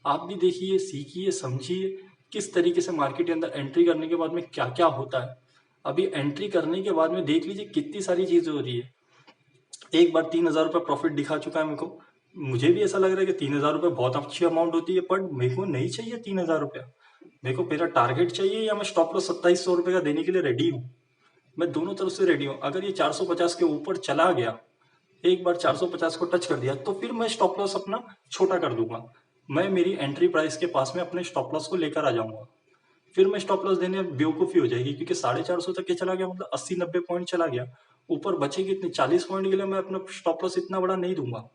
आप भी देखिए, सीखिए, समझिए किस तरीके से मार्केट के अंदर एंट्री करने के बाद में क्या क्या होता है। अभी एंट्री करने के बाद में देख लीजिए कितनी सारी चीजें हो रही है। एक बार 3000 रुपये प्रॉफिट दिखा चुका है मेरे को। मुझे भी ऐसा लग रहा है कि 3000 रुपये बहुत अच्छी अमाउंट होती है, बट मेरे को नहीं चाहिए 3000 रुपया। मेरे को मेरा टारगेट चाहिए, या मैं स्टॉप लॉस 2700 रुपये का देने के लिए रेडी हूँ। मैं दोनों तरफ से रेडी हूँ। अगर ये 450 के ऊपर चला गया, एक बार 450 को टच कर दिया, तो फिर मैं स्टॉप लॉस अपना छोटा कर दूंगा। मैं मेरी एंट्री प्राइस के पास में अपने स्टॉप लॉस को लेकर आ जाऊंगा। फिर मैं स्टॉप लॉस देने बेवकूफ़ी हो जाएगी, क्योंकि 450 तक के चला गया, मतलब 80-90 पॉइंट चला गया। ऊपर बचे कितने, 40 पॉइंट के लिए मैं अपना स्टॉप लॉस इतना बड़ा नहीं दूंगा।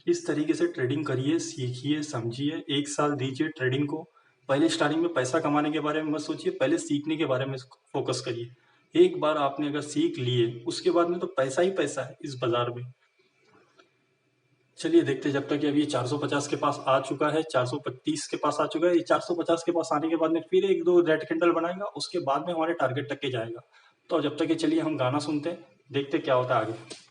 इस तरीके से ट्रेडिंग करिए, सीखिए, समझिए, 1 साल दीजिए ट्रेडिंग को। पहले स्टार्टिंग में पैसा कमाने के बारे में मत सोचिए, पहले सीखने के बारे में फोकस करिए। एक बार आपने अगर सीख लिए, उसके बाद में तो पैसा ही पैसा है इस बाजार में। चलिए देखते, जब तक अभी 450 के पास आ चुका है, 430 के पास आ चुका है, ये 450 के पास आने के बाद में फिर एक दो रेड कैंडल बनाएगा, उसके बाद में हमारे टारगेट तक के जाएगा। तो जब तक ये, चलिए हम गाना सुनते हैं, देखते क्या होता है आगे।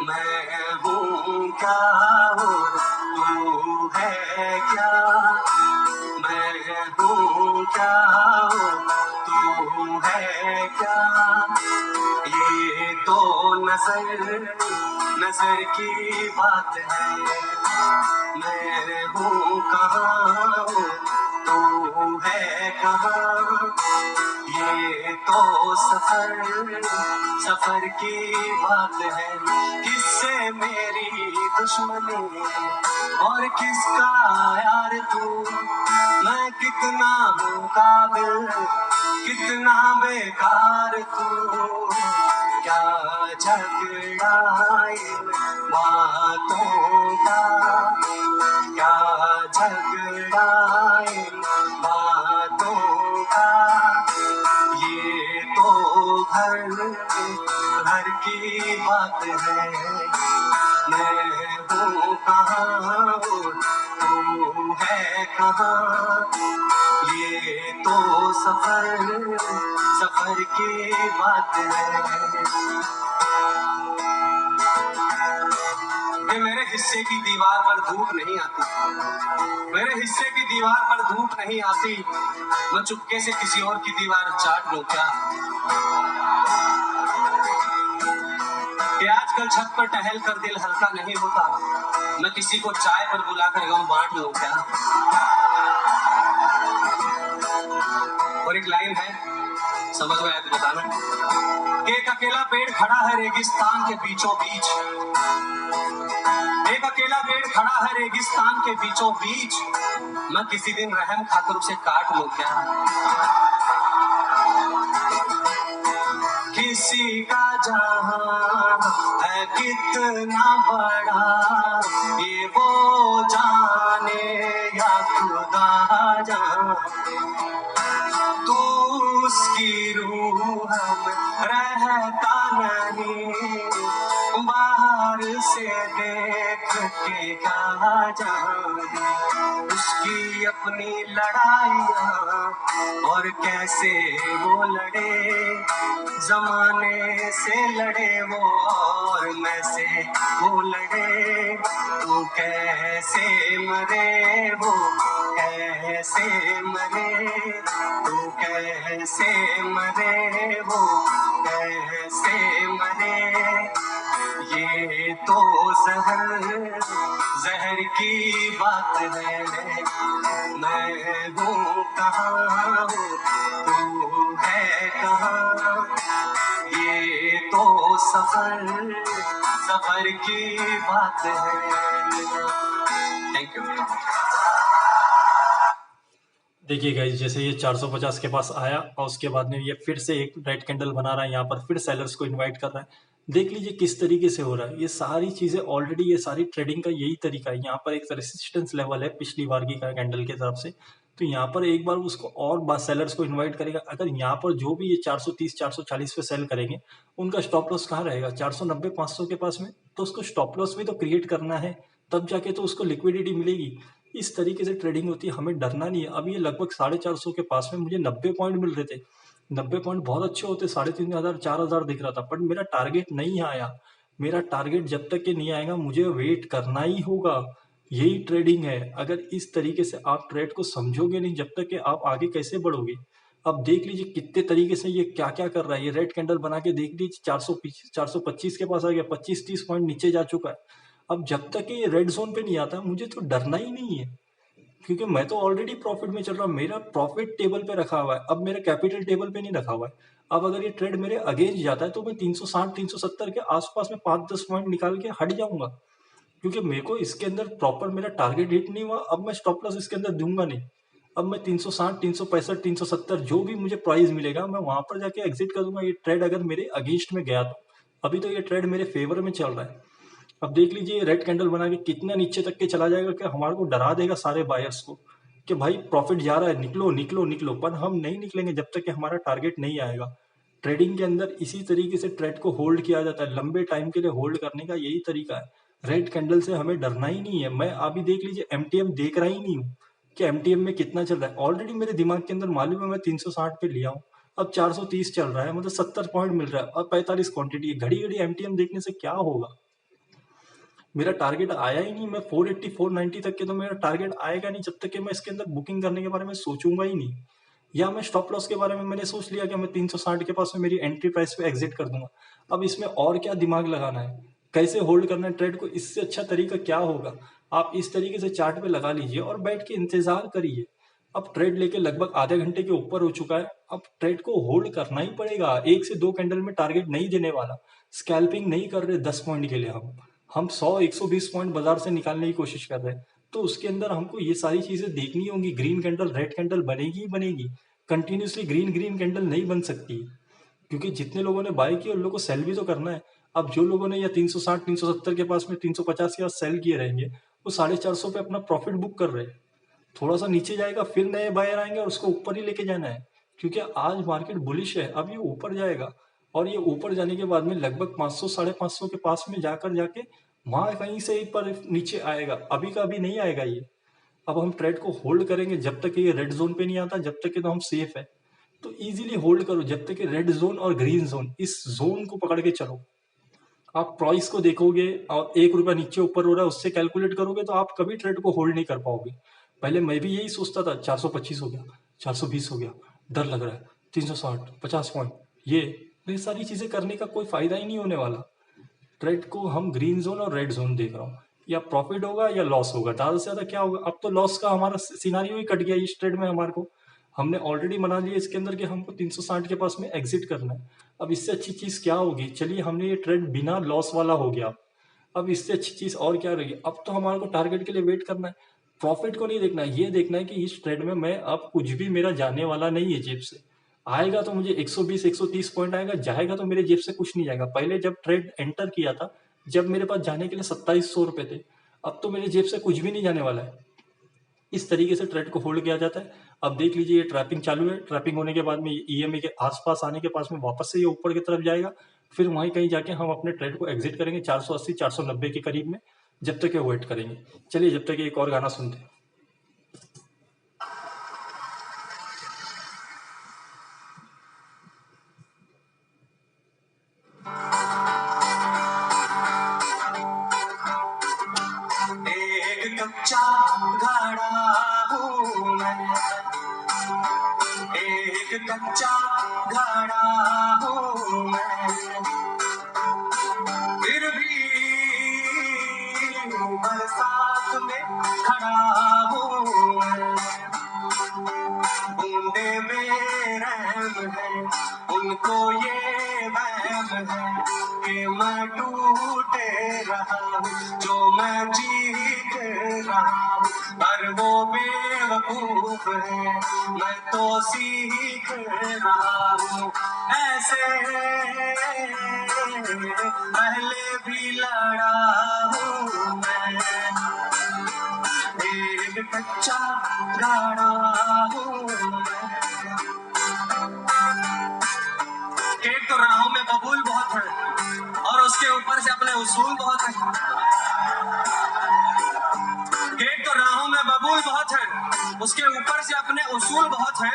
मैं हूँ क्या और तू है क्या, मैं हूँ क्या और तू है क्या, ये तो नजर की बात है। मैं हूँ कहाँ और तू है कहाँ, ये तो सफर की बात है। किससे मेरी दुश्मनी और किसका यार तू, मैं कितना हूँ काबिल कितना बेकार तू, क्या झगड़ा इन बातों का, क्या झगड़ा इन बातों का, ये तो घर की बात है। मैं हूँ कहाँ तू है कहाँ, ये तो सफर की बात है। मेरे हिस्से की दीवार पर धूप नहीं आती, मेरे हिस्से की दीवार पर धूप नहीं आती, मैं चुपके से किसी और की दीवार चाट लूं क्या। आजकल छत पर टहल कर दिल हल्का नहीं होता, मैं किसी को चाय पर बुलाकर गम बांट लूं क्या। और एक लाइन है, समझ में आया तो बताना। एक अकेला पेड़ खड़ा है रेगिस्तान के बीचों बीच, एक अकेला पेड़ खड़ा है रेगिस्तान के बीचों बीच, मैं किसी दिन रहम खाकर उसे काट लूं क्या। किसी का जहां है कितना बड़ा, ये वो जाने या खुदा जाने, तू उसकी रूह में रहता नहीं, बाहर से देख के क्या जाने उसकी अपनी लड़ाइयाँ और कैसे वो लड़े, जमाने से लड़े वो और मैं से वो लड़े, तू कैसे मरे वो कैसे मरे, तू कैसे मरे वो कैसे मरे, ये तो जहर की बात है, मैं हूँ कहाँ तू है कहाँ, ये तो सफर की बात है। Thank you. देखिए गाइस, जैसे ये 450 के पास आया और उसके बाद में ये फिर से एक रेड कैंडल बना रहा है, यहाँ पर फिर सेलर्स को इनवाइट कर रहा है। देख लीजिए किस तरीके से हो रहा है। ये सारी चीजें ऑलरेडी, ये सारी ट्रेडिंग का यही तरीका है। यहाँ पर एक रेसिस्टेंस लेवल है पिछली बार की कैंडल के हिसाब से, तो यहाँ पर एक बार उसको और बार सेलर्स को इन्वाइट करेगा। अगर यहाँ पर जो भी ये 430 440 पे सेल करेंगे, उनका स्टॉप लॉस कहाँ रहेगा? 490 500 के पास में। तो उसको स्टॉप लॉस भी तो क्रिएट करना है, तब जाके तो उसको लिक्विडिटी मिलेगी। इस तरीके से ट्रेडिंग होती है, हमें डरना नहीं है। अब ये लगभग 450 के पास में मुझे 90 पॉइंट मिल रहे थे। 90 पॉइंट बहुत अच्छे होते, 3500 4000 दिख रहा था, बट मेरा टारगेट नहीं आया। मेरा टारगेट जब तक के नहीं आएगा मुझे वेट करना ही होगा। यही ट्रेडिंग है। अगर इस तरीके से आप ट्रेड को समझोगे नहीं, जब तक कि आप आगे कैसे बढ़ोगे? अब देख लीजिए कितने तरीके से ये क्या क्या कर रहा है। ये रेड कैंडल बना के देख लीजिए 425 के पास आ गया, 25-30 पॉइंट नीचे जा चुका है। अब जब तक ये रेड जोन पे नहीं आता मुझे तो डरना ही नहीं है, क्योंकि मैं तो ऑलरेडी प्रॉफिट में चल रहा हूँ। मेरा प्रॉफिट टेबल पे रखा हुआ है, अब मेरा कैपिटल टेबल पे नहीं रखा हुआ है। अब अगर ये ट्रेड मेरे अगेंस्ट जाता है तो मैं 360 370 के आसपास में 5-10 पॉइंट निकाल के हट जाऊंगा, क्योंकि मेरे को इसके अंदर प्रॉपर मेरा टारगेट हिट नहीं हुआ। अब मैं स्टॉप लॉस इसके अंदर दूंगा नहीं। अब मैं 360 365 370 जो भी मुझे प्राइस मिलेगा मैं वहां पर जाके एग्जिट कर दूंगा, ये ट्रेड अगर मेरे अगेंस्ट में गया तो। अभी तो ये ट्रेड मेरे फेवर में चल रहा है। अब देख लीजिए रेड कैंडल बना के कितना नीचे तक के चला जाएगा, कि हमारे को डरा देगा सारे बायर्स को कि भाई प्रॉफिट जा रहा है, निकलो निकलो निकलो। पर हम नहीं निकलेंगे जब तक कि हमारा टारगेट नहीं आएगा। ट्रेडिंग के अंदर इसी तरीके से ट्रेड को होल्ड किया जाता है, लंबे टाइम के लिए होल्ड करने का यही तरीका है। रेड कैंडल से हमें डरना ही नहीं है। मैं अभी देख लीजिए एमटीएम देख रहा ही नहीं हूँ कि एमटीएम में कितना चल रहा है। ऑलरेडी मेरे दिमाग के अंदर मालूम है मैं 360 पे लिया हूँ, अब 430 चल रहा है, मतलब 70 पॉइंट मिल रहा है और 45 क्वांटिटी है। घड़ी घड़ी एमटीएम देखने से क्या होगा? मेरा टारगेट आया ही नहीं। मैं 480 490 तक के तो मेरा टारगेट आएगा नहीं जब तक कि मैं इसके अंदर बुकिंग करने के बारे में सोचूंगा ही नहीं। या मैं स्टॉप लॉस के बारे में मैंने सोच लिया कि मैं 360 के पास में मेरी एंट्री प्राइस पे एग्जिट कर दूंगा। अब इसमें और क्या दिमाग लगाना है, कैसे होल्ड करना है ट्रेड को? इससे अच्छा तरीका क्या होगा? आप इस तरीके से चार्ट पे लगा लीजिए और बैठ के इंतजार करिए। अब ट्रेड लेके लगभग आधे घंटे के ऊपर हो चुका है। अब ट्रेड को होल्ड करना ही पड़ेगा। 1 से 2 कैंडल में टारगेट नहीं देने वाला। स्कैल्पिंग नहीं कर रहे 10 पॉइंट के लिए। हम 100 120 पॉइंट बाजार से निकालने की कोशिश कर रहे हैं, तो उसके अंदर हमको ये सारी चीजें देखनी होंगी। ग्रीन कैंडल रेड कैंडल बनेगी ही बनेगी। कंटिन्यूसली ग्रीन ग्रीन कैंडल नहीं बन सकती, क्योंकि जितने लोगों ने बाय किया उन लोगों को सेल भी तो करना है। अब जो लोगों ने या 360 370 के पास में 350 के पास सेल किए रहेंगे, वो 450 पे अपना प्रॉफिट बुक कर रहे हैं। थोड़ा सा नीचे जाएगा फिर नए बायर आएंगे और उसको ऊपर ही लेके जाना है, क्योंकि आज मार्केट बुलिश है। अब ये ऊपर जाएगा और ये ऊपर जाने के बाद में लगभग 500 550 के पास में जाकर जाके वहां कहीं से पर नीचे आएगा। अभी का अभी नहीं आएगा ये। अब हम ट्रेड को होल्ड करेंगे जब तक ये रेड जोन पे नहीं आता, जब तक कि तो हम सेफ है। तो इजीली होल्ड करो जब तक कि रेड जोन और ग्रीन जोन, इस जोन को पकड़ के चलो। आप प्राइस को देखोगे और 1 रुपया नीचे ऊपर हो रहा है उससे कैलकुलेट करोगे तो आप कभी ट्रेड को होल्ड नहीं कर पाओगे। पहले मैं भी यही सोचता था, 425 हो गया, 420 हो गया, डर लग रहा है, 360 50 पॉइंट, ये सारी चीजें करने का कोई फायदा ही नहीं होने वाला। ट्रेड को हम ग्रीन जोन और रेड जोन देख रहा हूँ, या प्रॉफिट होगा या लॉस होगा, ज्यादा से ज्यादा क्या होगा। अब तो लॉस का हमारा सिनारियो ही कट गया इस ट्रेड में। हमारे को हमने ऑलरेडी बना लिया इसके अंदर कि हमको 360 के पास में एग्जिट करना है। अब इससे अच्छी चीज क्या होगी? चलिए हमने ये ट्रेड बिना लॉस वाला हो गया। अब इससे अच्छी चीज और क्या रहेगी? अब तो हमारे को टारगेट के लिए वेट करना है, प्रॉफिट को नहीं देखना है। ये देखना है कि इस ट्रेड में मैं अब कुछ भी मेरा जाने वाला नहीं है जेब से। आएगा तो मुझे 120 130 पॉइंट आएगा, जाएगा तो मेरे जेब से कुछ नहीं जाएगा। पहले जब ट्रेड एंटर किया था, जब मेरे पास जाने के लिए 2700 रुपए थे, अब तो मेरे जेब से कुछ भी नहीं जाने वाला है। इस तरीके से ट्रेड को होल्ड किया जाता है। अब देख लीजिए ये ट्रैपिंग चालू है, ट्रैपिंग होने के बाद में EMA के आसपास आने के पास में वापस से ये ऊपर की तरफ जाएगा, फिर वहीं कहीं जाके हम अपने ट्रेड को एग्जिट करेंगे 480 490 के करीब में, जब तक ये वेट करेंगे। चलिए जब तक एक और गाना सुनते हैं। एक कच्चा घड़ा हूँ मैं, एक कच्चा घड़ा हूँ मैं, फिर भी बरसात में खड़ा हूँ मैं। बूंदे बेरहम है, उनको ये वहम है कि मैं टूटे रहा हूँ, जो मैं जीत रहा हूँ, पर वो बेवकूफ है, मैं तो सीख रहा हूँ। ऐसे पहले भी लड़ा हूँ मैं, एक कच्चा गाड़ा हूँ मैं। एक तो राहों में बबूल बहुत है और उसके ऊपर से अपने उसूल बहुत है। एक तो राहों में बबूल बहुत है, उसके ऊपर से अपने उसूल बहुत है,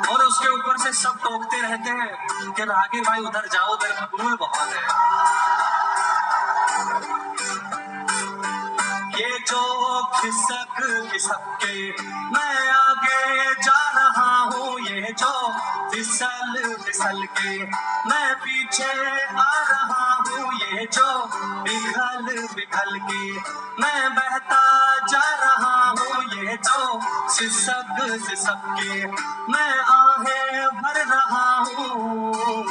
और उसके ऊपर से सब टोकते रहते हैं कि रागिर भाई उधर जाओ, उधर बबूल बहुत है। ये जो खिसक खिसक के मैं आगे जा रहा हूँ, ये जो फिसल फिसल के मैं पीछे आ रहा हूँ, ये जो पिघल पिघल के मैं बहता जा रहा हूँ, ये जो सिसक सिसक के मैं आहें भर रहा हूँ।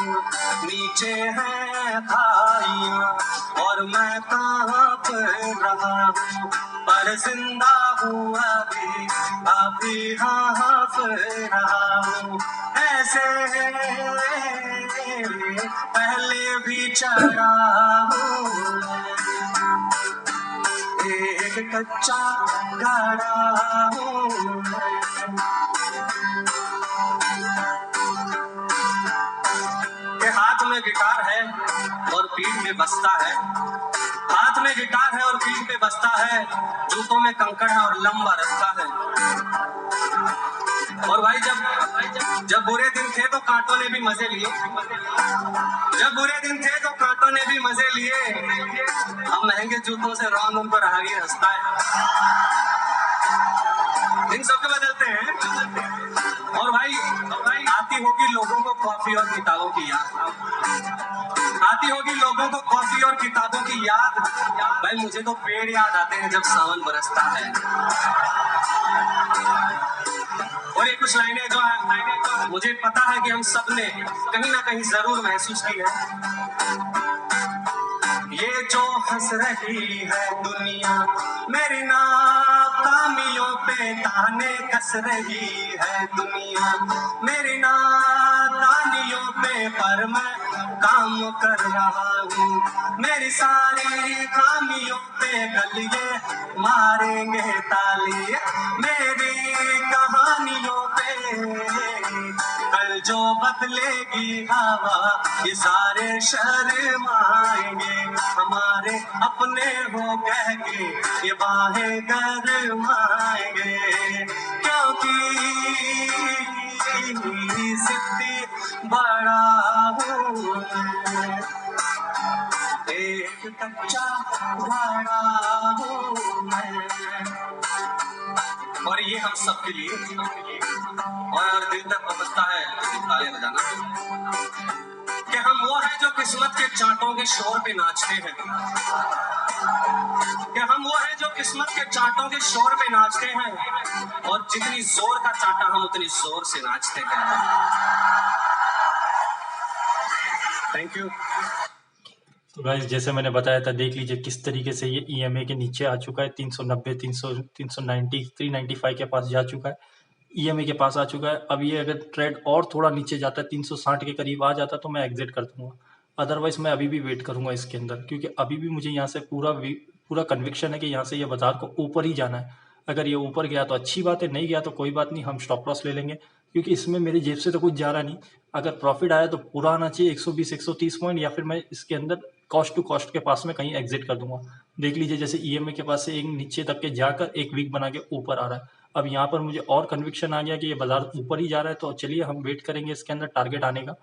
नीचे है खाइयाँ और मैं कांप रहा हूँ, पर जिंदा हूँ अभी, अभी हाफ रहा हूँ। ऐसे पहले भी चढ़ा हूँ, एक कच्चा गाड़ा हूँ। के हाथ में गिटार है और पीठ में बस्ता है, हाथ में गिटार है और पीठ पे बस्ता है, जूतों में कंकड़ है और लंबा रास्ता है। और भाई जब बुरे दिन थे तो कांटों ने भी मजे लिए, जब बुरे दिन थे तो कांटों ने भी मजे लिए, अब महंगे जूतों से रौंद उनको राहगीर हंसता है। दिन सबके बदलते हैं। और भाई आती होगी लोगों को कॉफी और किताबों की याद, आती होगी लोगों को कॉफी और किताबों की याद। भाई मुझे तो पेड़ याद आते हैं जब सावन बरसता है। और ये कुछ लाइनें जो है मुझे पता है कि हम सबने कहीं ना कहीं जरूर महसूस की है। ये जो हंस रही है दुनिया मेरी नाकामियों पे ताने कस रही है दुनिया मेरी नादानियों पे, पर मैं काम कर रहा हूँ। मेरी सारी खामियों पे गलिए मारेंगे ताली, मेरी कहानियों पे कल जो बदलेगी हवा ये सारे शर्माएंगे, हमारे अपने हो कह के ये बाहें गरमाएंगे। क्योंकि जिद्दी बड़ा हूँ मैं, एक कच्चा घड़ा हूँ मैं। और ये हम सबके लिए और दिल तक पहुंचता है तालियां बजाना कि हम वो हैं जो किस्मत के चांटों के शोर पे नाचते हैं, कि हम वो हैं जो किस्मत के चांटों के शोर पे नाचते हैं, और जितनी जोर का चांटा हम उतनी जोर से नाचते हैं। Thank you. तो गाइस जैसे मैंने बताया था, देख लीजिए किस तरीके से ये EMA के नीचे आ चुका है, 390 300 390 395 के पास जा चुका है, EMA के पास आ चुका है। अब ये अगर ट्रेड और थोड़ा नीचे जाता है, 360 के करीब आ जाता तो मैं एग्जिट कर दूंगा, अदरवाइज मैं अभी भी वेट करूंगा इसके अंदर, क्योंकि अभी भी मुझे यहाँ से पूरा कन्विक्शन है कि यहाँ से ये बाजार को ऊपर ही जाना है। अगर ये ऊपर गया तो अच्छी बात है, नहीं गया तो कोई बात नहीं, हम स्टॉप लॉस ले लेंगे, क्योंकि इसमें मेरी जेब से तो कुछ जा रहा नहीं। अगर प्रॉफिट आया तो पूरा आना चाहिए 120 130 पॉइंट, या फिर मैं इसके अंदर कॉस्ट टू कॉस्ट के पास में कहीं एग्जिट कर दूंगा। देख लीजिए जैसे ईएमए के पास से एक नीचे तक के जाकर एक वीक बना के ऊपर आ रहा है। अब यहाँ पर मुझे और कन्विक्शन आ गया कि ये बाजार ऊपर ही जा रहा है, तो चलिए हम वेट करेंगे इसके अंदर टारगेट आने का।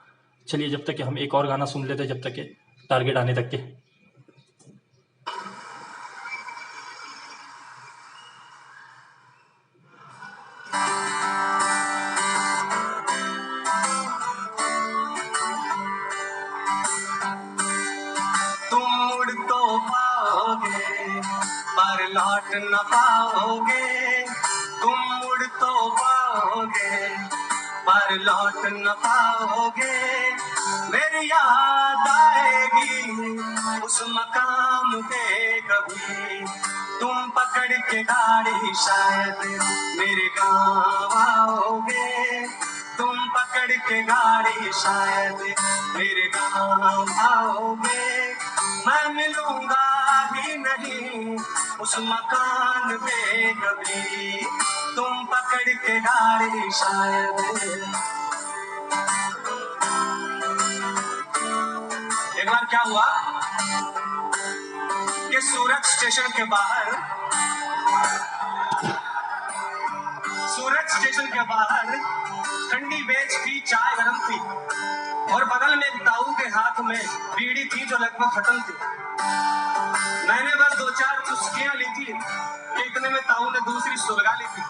चलिए जब तक कि हम एक और गाना सुन लेते हैं जब तक के टारगेट आने तक के। तुम मुड़ तो पाओगे पर लौट न पाओगे, तुम मुड़ तो पाओगे पर लौट न पाओगे। मेरी याद आएगी उस मकाम पे कभी, तुम पकड़ के गाड़ी शायद मेरे गाँव आओगे, तुम पकड़ के गाड़ी शायद मेरे गाँव आओगे। मैं मिलूंगा ही नहीं उस मकान पे कभी, तुम पकड़ के गाड़ी शायद। एक बार क्या हुआ कि सूरत स्टेशन के बाहर, सूरत स्टेशन के बाहर ठंडी बेच थी, चाय गरम थी, और बगल में एक ताऊ के हाथ में बीड़ी थी जो लगभग खत्म थी। मैंने बस 2-4 चुस्कियां ली थी कि इतने में ताऊ ने दूसरी सुलगा ली थी,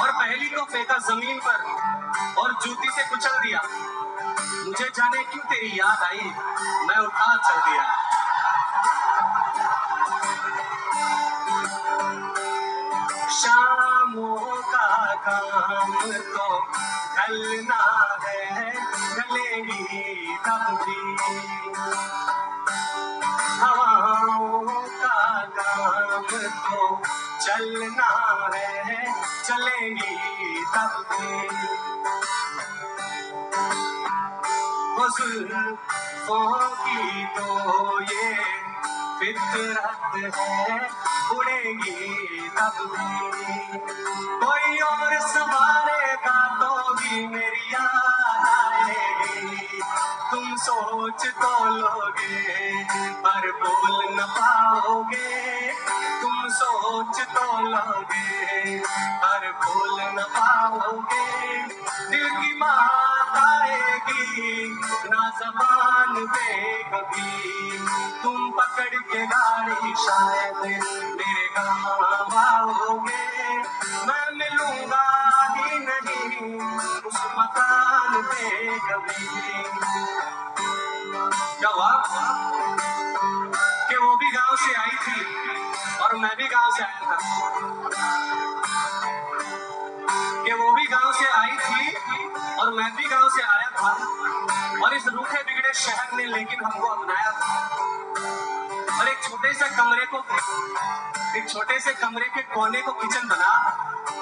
और पहली को फेंका जमीन पर और जूती से कुचल दिया। मुझे जाने क्यों तेरी याद आई, मैं उठा चल दिया। शामों का काम तो ढलना है, ढलेगी तब भी। हवाओं का काम तो चलना है, चलेंगी तब भी। जुल्फों की तो ये फितरत है, उड़ेगी तब भी। कोई और संभालेगा तो भी मेरी याद आएगी, तुम सोच तो लोगे पर बोल न पाओगे, तुम सोच तो लोगे पर बोल न पाओगे। दिल की बात आएगी ना ज़बान पे कभी, तुम पकड़ के गाड़ी शायद मेरे गाँव आओगे। मैं मिलूंगा ही नहीं उस मकान पे कभी। क्या हुआ कि वो भी गांव से आई थी और मैं भी गांव से आया था, कि वो भी गांव से आई थी और मैं भी गांव से आया था, और इस रूखे बिगड़े शहर ने लेकिन हमको अपनाया था। और एक छोटे से कमरे के कोने को किचन बना,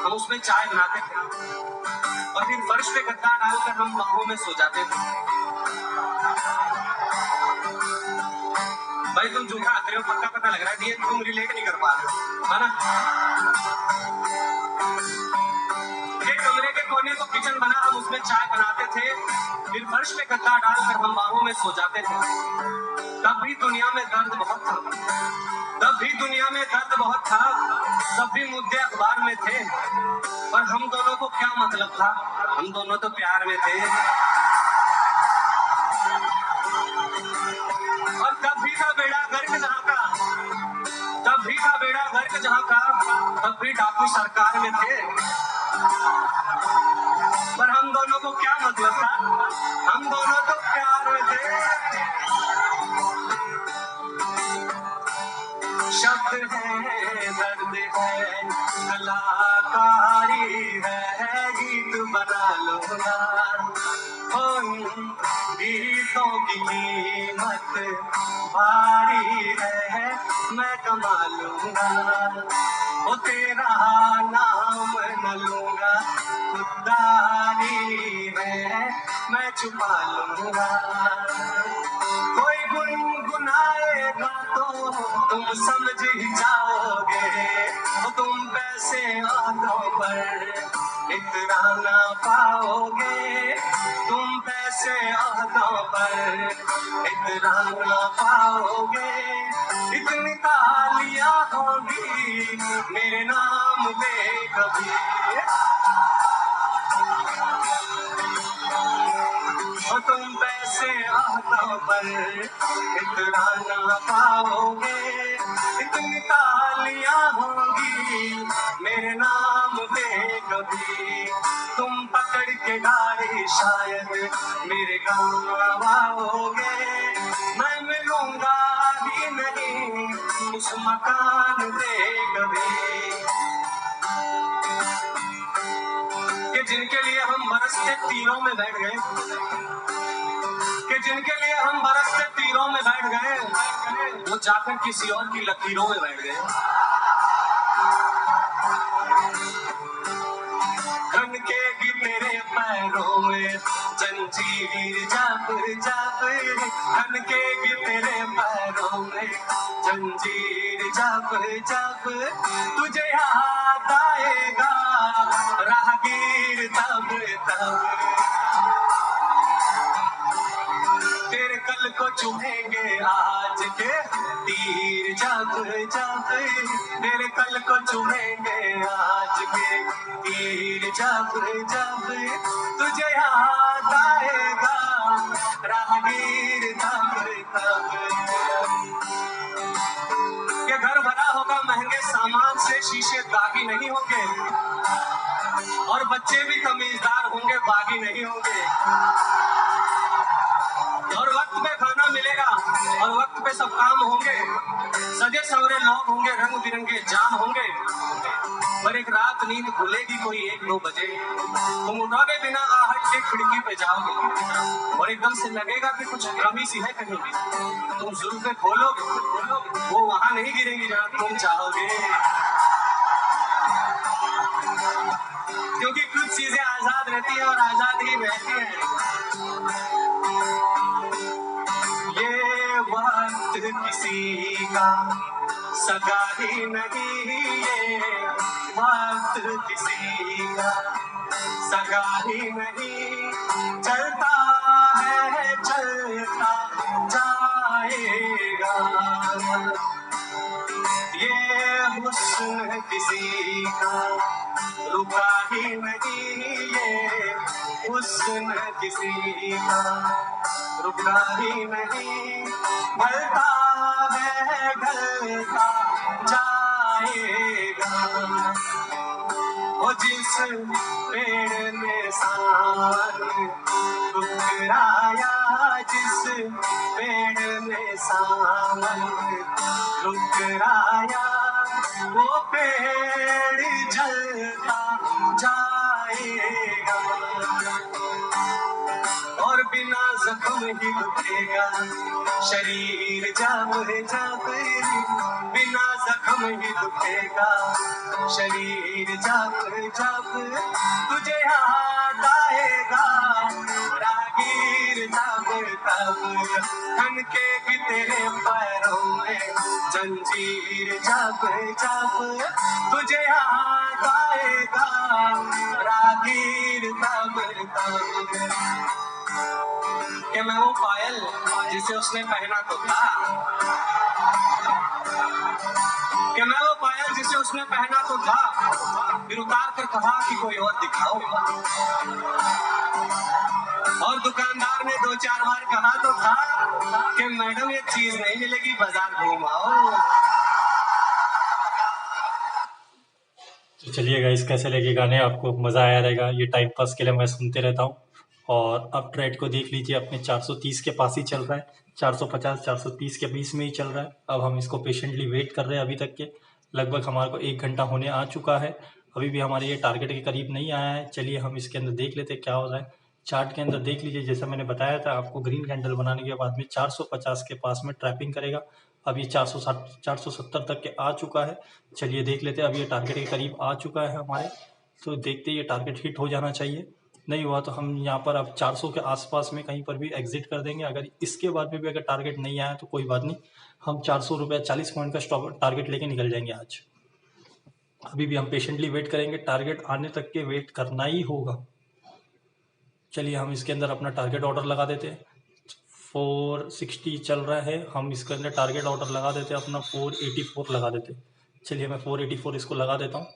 हम उसमें चाय बनाते थे, और फिर फर्श पे गद्दा डालकर हम बाहों में सो जाते थे। भाई तुम झूठा आते हो, पक्का पता लग रहा है, ये तुम रिलेट नहीं कर पा रहे हो, है ना। एक कमरे के कोने को किचन बना, हम उसमें चाय बनाते थे, फिर फर्श पे गद्दा डालकर हम बाहों में सो जाते थे। तब भी दुनिया में दर्द बहुत था, तब भी दुनिया में दर्द बहुत था, तब भी मुद्दे अखबार में थे, पर हम दोनों को क्या मतलब था, हम दोनों तो प्यार में थे। और तब भी था बेड़ा गर्क जहाँ का, तब भी था बेड़ा गर्क जहाँ का, तब भी डाकू सरकार में थे, पर हम दोनों को क्या मतलब था, हम दोनों तो प्यार में थे। शब्द है, दर्द है, कलाकारी है, गीत बना लो ना, गीतों की कीमत भारी है, मैं कमा लूंगा, वो तेरा नाम न लूंगा, खुददारी है, मैं छुपा लूंगा। कोई गुनगुनाएगा तो तुम समझ ही जाओगे, तो तुम पैसे आंखों पर इतना ना पाओगे, तुम पैसे आंखों पर इतना ना पाओगे। इतनी तालियां होंगी मेरे नाम पे कभी, तुम पैसे आंखों पर इतना ना पाओगे। इतनी तालियां होंगी मेरे नाम पे कभी, तुम पकड़ के गाड़ी शायद मेरे गाँव आओगे। मैं मिलूंगा ही नहीं उस मकान पे कभी, कि जिनके लिए हम बरसते तीरों में बैठ गए, कि जिनके लिए हम बरसते तीरों में बैठ गए, वो जाकर किसी और की लकीरों में बैठ गए। खनकेगी तेरे पैरों में जंजीर जब जब, खनकेगी तेरे पैरों में जंजीर जब जब, तुझे याद आएगा राहगीर तब तब। तेरे कल को चुभेंगे आज के तीर जब जब, तेरे कल को चुभेंगे आज के तीर जब जब, तुझे याद आएगा राहगीर तब तब। ये घर भरा होगा महंगे सामान से, शीशे दागी नहीं होंगे, और बच्चे भी तमीजदार होंगे, बागी नहीं होंगे, और वक्त पे खाना मिलेगा और वक्त पे सब काम होंगे, सजे सवरे लोग होंगे, रंग बिरंगे जाम होंगे। पर एक रात नींद खुलेगी कोई 1-2 बजे, तुम उठोगे बिना आहट के खिड़की पे जाओगे, और एकदम से लगेगा कि कुछ कमी सी है कहीं भी। तुम जुल्फे खोलोगे, वो वहां नहीं गिरेंगी जहां तुम चाहोगे, क्योंकि कुछ चीजें आजाद रहती है और आजाद ही रहती है। ये वक्त किसी का सगा ही नहीं, ये वक्त किसी का सगा ही नहीं, चलता है चलता जाएगा। ये हुस्न किसी का रुका ही नहीं, ये हुस्न किसी का रुका ही नहीं, ढलता है ढलता जाएगा। वो जिस पेड़ में सावन ठुकराया, जिस पेड़ में सावन ठुकराया, वो पेड़ जलता जाएगा, और बिना जख्म ही दुखेगा शरीर जब जब, बिना जख्म ही दुखेगा शरीर जब जब, तुझे याद आएगा राहगीर तब तब। खनकेगी तेरे पैरों में जंजीर जब जब, तुझे याद आएगा राहगीर तब तब। कि मैं वो पायल जिसे उसने पहना तो था, कि मैं वो पायल जिसे उसने पहना तो था, फिर उतार कर कहा कि कोई और दिखाओ, और दुकानदार ने 2-4 बार कहा तो था कि मैडम ये चीज नहीं मिलेगी, बाजार घूम आओ। तो चलिए गाइस, कैसे लगे गाने, आपको मज़ा आया रहेगा। ये टाइम पास के लिए मैं सुनते रहता हूँ। और अब ट्रेड को देख लीजिए, अपने 430 के पास ही चल रहा है, 450 430 के बीच में ही चल रहा है। अब हम इसको पेशेंटली वेट कर रहे हैं। अभी तक के लगभग हमारे को 1 घंटा होने आ चुका है, अभी भी हमारे ये टारगेट के करीब नहीं आया है। चलिए हम इसके अंदर देख लेते हैं क्या हो रहा है। चार्ट के अंदर देख लीजिए, जैसा मैंने बताया था आपको, ग्रीन कैंडल बनाने के बाद में 450 के पास में ट्रैपिंग करेगा। अब ये 460 470 तक के आ चुका है। चलिए देख लेते हैं, अब ये टारगेट के करीब आ चुका है हमारे, तो देखते ये टारगेट हिट हो जाना चाहिए। नहीं हुआ तो हम यहाँ पर अब 400 के आसपास में कहीं पर भी एग्जिट कर देंगे। अगर इसके बाद में भी अगर टारगेट नहीं आया तो कोई बात नहीं, हम 400 रुपये 40 पॉइंट का स्टॉप टारगेट लेके निकल जाएंगे आज। अभी भी हम पेशेंटली वेट करेंगे, टारगेट आने तक के वेट करना ही होगा। चलिए हम इसके अंदर अपना टारगेट ऑर्डर लगा देते हैं। 460 चल रहा है, हम इसके अंदर टारगेट ऑर्डर लगा देते हैं अपना 484 लगा देते हैं। चलिए मैं 484 इसको लगा देता हूँ।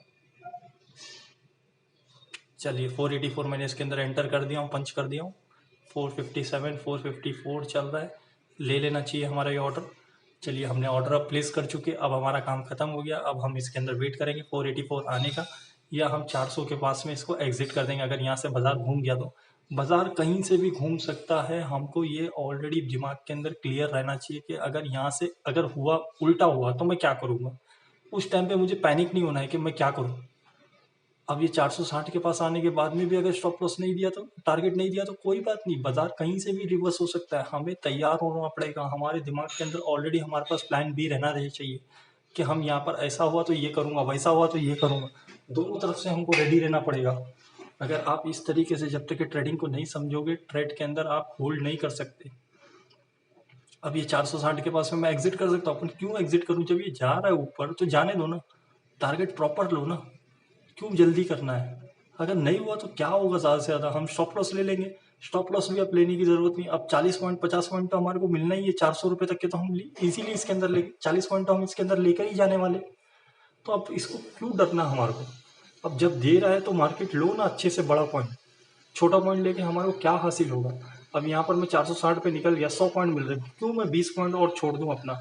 चलिए 484 मैंने इसके अंदर एंटर कर दिया हूँ, पंच कर दिया हूँ। 457 454 चल रहा है, ले लेना चाहिए हमारा ये ऑर्डर। चलिए हमने ऑर्डर अब प्लेस कर चुके, अब हमारा काम खत्म हो गया। अब हम इसके अंदर वेट करेंगे 484 आने का, या हम 400 के पास में इसको एग्जिट कर देंगे। अगर यहाँ से बाजार घूम गया तो बाजार कहीं से भी घूम सकता है, हमको ये ऑलरेडी दिमाग के अंदर क्लियर रहना चाहिए कि अगर यहाँ से अगर हुआ उल्टा हुआ तो मैं क्या करूँगा। उस टाइम पे मुझे पैनिक नहीं होना है कि मैं क्या करूँ। अब ये 460 के पास आने के बाद में भी अगर स्टॉप लॉस नहीं दिया तो टारगेट नहीं दिया तो कोई बात नहीं, बाजार कहीं से भी रिवर्स हो सकता है। हमें तैयार होना पड़ेगा, हमारे दिमाग के अंदर ऑलरेडी हमारे पास प्लान बी रहना चाहिए कि हम यहाँ पर ऐसा हुआ तो ये करूँगा, वैसा हुआ तो ये करूँगा। दोनों तरफ से हमको रेडी रहना पड़ेगा। अगर आप इस तरीके से जब तक कि ट्रेडिंग को नहीं समझोगे, ट्रेड के अंदर आप होल्ड नहीं कर सकते। अब ये 460 के पास में मैं एग्जिट कर सकता हूँ, अपन क्यों एग्जिट करूँ? जब ये जा रहा है ऊपर तो जाने दो ना, टारगेट प्रॉपर लो ना, क्यों जल्दी करना है? अगर नहीं हुआ तो क्या होगा, ज़्यादा से ज़्यादा हम स्टॉप लॉस ले लेंगे। स्टॉप लॉस भी अब लेने की ज़रूरत नहीं, अब 40 पॉइंट 50 पॉइंट तो हमारे को मिलना ही है। 400 रुपये तक के तो हम इजीली इसके अंदर ले 40 पॉइंट तो हम इसके अंदर लेकर ही जाने वाले। तो अब इसको क्यों डरना हमारे को? अब जब दे रहा है तो मार्केट लो ना अच्छे से बड़ा पॉइंट। छोटा पॉइंट लेके हमारे को क्या हासिल होगा? अब यहाँ पर मैं 460 पे निकल गया, 100 पॉइंट मिल रहे हैं, क्यों मैं 20 पॉइंट और छोड़ दूं अपना?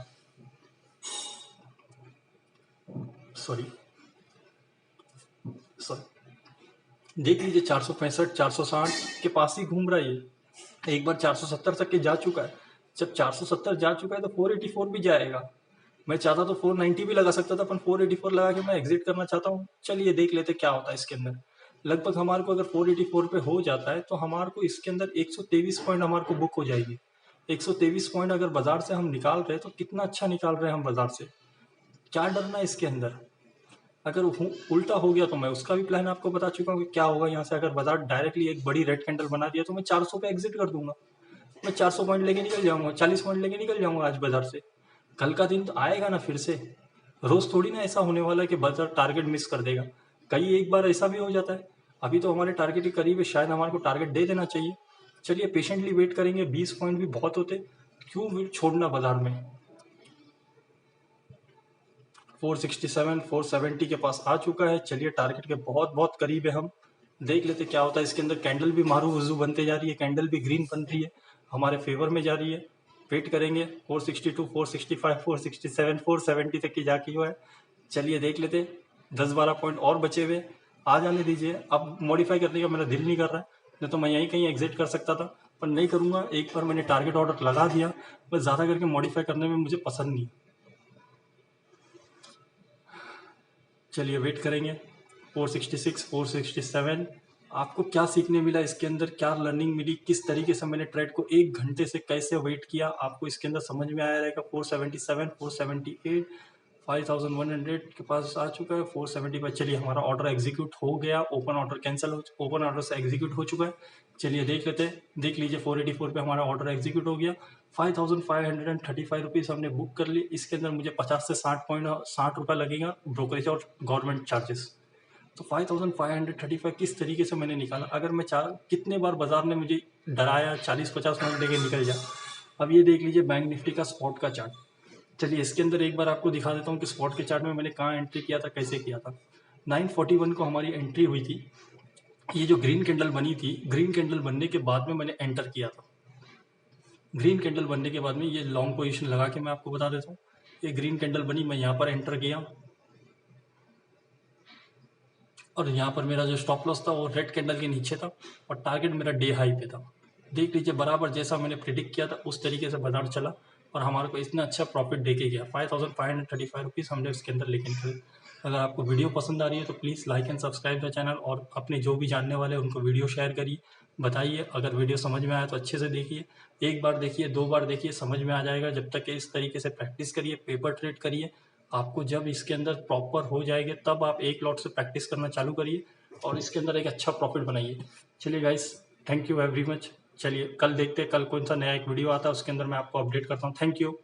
सॉरी सॉरी देख लीजिए 465 460 के पास ही घूम रहा है ये। एक बार 470 तक के जा चुका है। जब 470 जा चुका है तो 484 भी जाएगा। मैं चाहता तो 490 भी लगा सकता था, पर 484 लगा के मैं एग्जिट करना चाहता हूँ। चलिए देख लेते क्या होता है इसके अंदर। लगभग हमारे को अगर 484 पे हो जाता है तो हमारे को इसके अंदर 123 पॉइंट हमारे को बुक हो जाएगी। 123 पॉइंट अगर बाजार से हम निकाल रहे हैं तो कितना अच्छा निकाल रहे हैं हम बाजार से। क्या डरना है इसके अंदर? अगर उल्टा हो गया तो मैं उसका भी प्लान आपको बता चुका हूँ कि क्या होगा। यहाँ से अगर बाजार डायरेक्टली एक बड़ी रेड कैंडल बना दिया तो मैं 400 पे एग्जिट कर दूंगा। मैं 400 पॉइंट लेके निकल जाऊंगा, 40 पॉइंट लेके निकल जाऊंगा आज बाजार से। कल का दिन तो आएगा ना फिर से। रोज थोड़ी ना ऐसा होने वाला है कि बाजार टारगेट मिस कर देगा। कई एक बार ऐसा भी हो जाता है। अभी तो हमारे टारगेट के करीब है, शायद हमारे को टारगेट दे देना चाहिए। चलिए पेशेंटली वेट करेंगे, 20 पॉइंट भी बहुत होते, क्यों छोड़ना बाजार में। 467 470 के पास आ चुका है। चलिए टारगेट के बहुत बहुत करीब है हम। देख लेते क्या होता है इसके अंदर। कैंडल भी मारू वजू बनते जा रही है, कैंडल भी ग्रीन बन रही है, हमारे फेवर में जा रही है। वेट करेंगे 462 465 467 470 तक की जाके हुआ है। चलिए देख लेते, 10-12 पॉइंट और बचे हुए, आ जाने दीजिए। अब मॉडिफाई करने का मेरा दिल नहीं कर रहा है, नहीं तो मैं यहीं कहीं एग्जिट कर सकता था, पर नहीं करूंगा। एक बार मैंने टारगेट ऑर्डर लगा दिया, बस ज़्यादा करके मॉडिफाई करने में मुझे पसंद नहीं। चलिए वेट करेंगे 466 467। आपको क्या सीखने मिला इसके अंदर, क्या लर्निंग मिली, किस तरीके से मैंने ट्रेड को 1 घंटे से कैसे वेट किया, आपको इसके अंदर समझ में आया रहेगा। 477 478 5100 के पास आ चुका है। 475। चलिए हमारा ऑर्डर एग्जीक्यूट हो गया, ओपन ऑर्डर कैंसिल हो, ओपन ऑर्डर से एग्जीक्यूट हो चुका है। चलिए देख लेते हैं, देख लीजिए 484 पे हमारा ऑर्डर एग्जीक्यूट हो गया। 5535 रुपीज़ हमने बुक कर लिए। इसके अंदर मुझे 50 से 60 रुपये लगेगा ब्रोकरेज और गवर्नमेंट चार्जेस। तो 5535 किस तरीके से मैंने निकाला। अगर मैं कितने बार बाजार ने मुझे डराया 40-50 मिनट लेके निकल जा। अब ये देख लीजिए बैंक निफ्टी का स्पॉट का चार्ट। चलिए इसके अंदर एक बार आपको दिखा देता हूँ कि स्पॉट के चार्ट में मैंने कहाँ एंट्री किया था, कैसे किया था। 941 को हमारी एंट्री हुई थी। ये जो ग्रीन कैंडल बनी थी, ग्रीन कैंडल बनने के बाद में मैंने एंटर किया था। ग्रीन कैंडल बनने के बाद में ये लॉन्ग पोजीशन लगा के मैं आपको बता देता हूँ। ये ग्रीन कैंडल बनी, मैं यहाँ पर एंटर किया और यहाँ पर मेरा जो स्टॉप लॉस था वो रेड कैंडल के नीचे था और टारगेट मेरा डे हाई पे था। देख लीजिए बराबर जैसा मैंने प्रिडिक्ट किया था उस तरीके से बाजार चला और हमारे को इतना अच्छा प्रॉफिट दे के गया। 5535 रुपीज़ हमने उसके अंदर लेके निकले। अगर आपको वीडियो पसंद आ रही है तो please like and subscribe the channel और अपने जो भी जानने वाले हैं उनको वीडियो शेयर करिए, बताइए। अगर वीडियो समझ में आया तो अच्छे से देखिए, एक बार देखिए, 2 बार देखिए, समझ में आ जाएगा। जब तक इस तरीके से प्रैक्टिस करिए, पेपर ट्रेड करिए, आपको जब इसके अंदर प्रॉपर हो जाएंगे तब आप एक लॉट से प्रैक्टिस करना चालू करिए और इसके अंदर एक अच्छा प्रॉफिट बनाइए। चलिए guys, thank you very much. चलिए कल देखते हैं, कल कौन सा नया एक वीडियो आता है, उसके अंदर मैं आपको अपडेट करता हूँ। Thank you.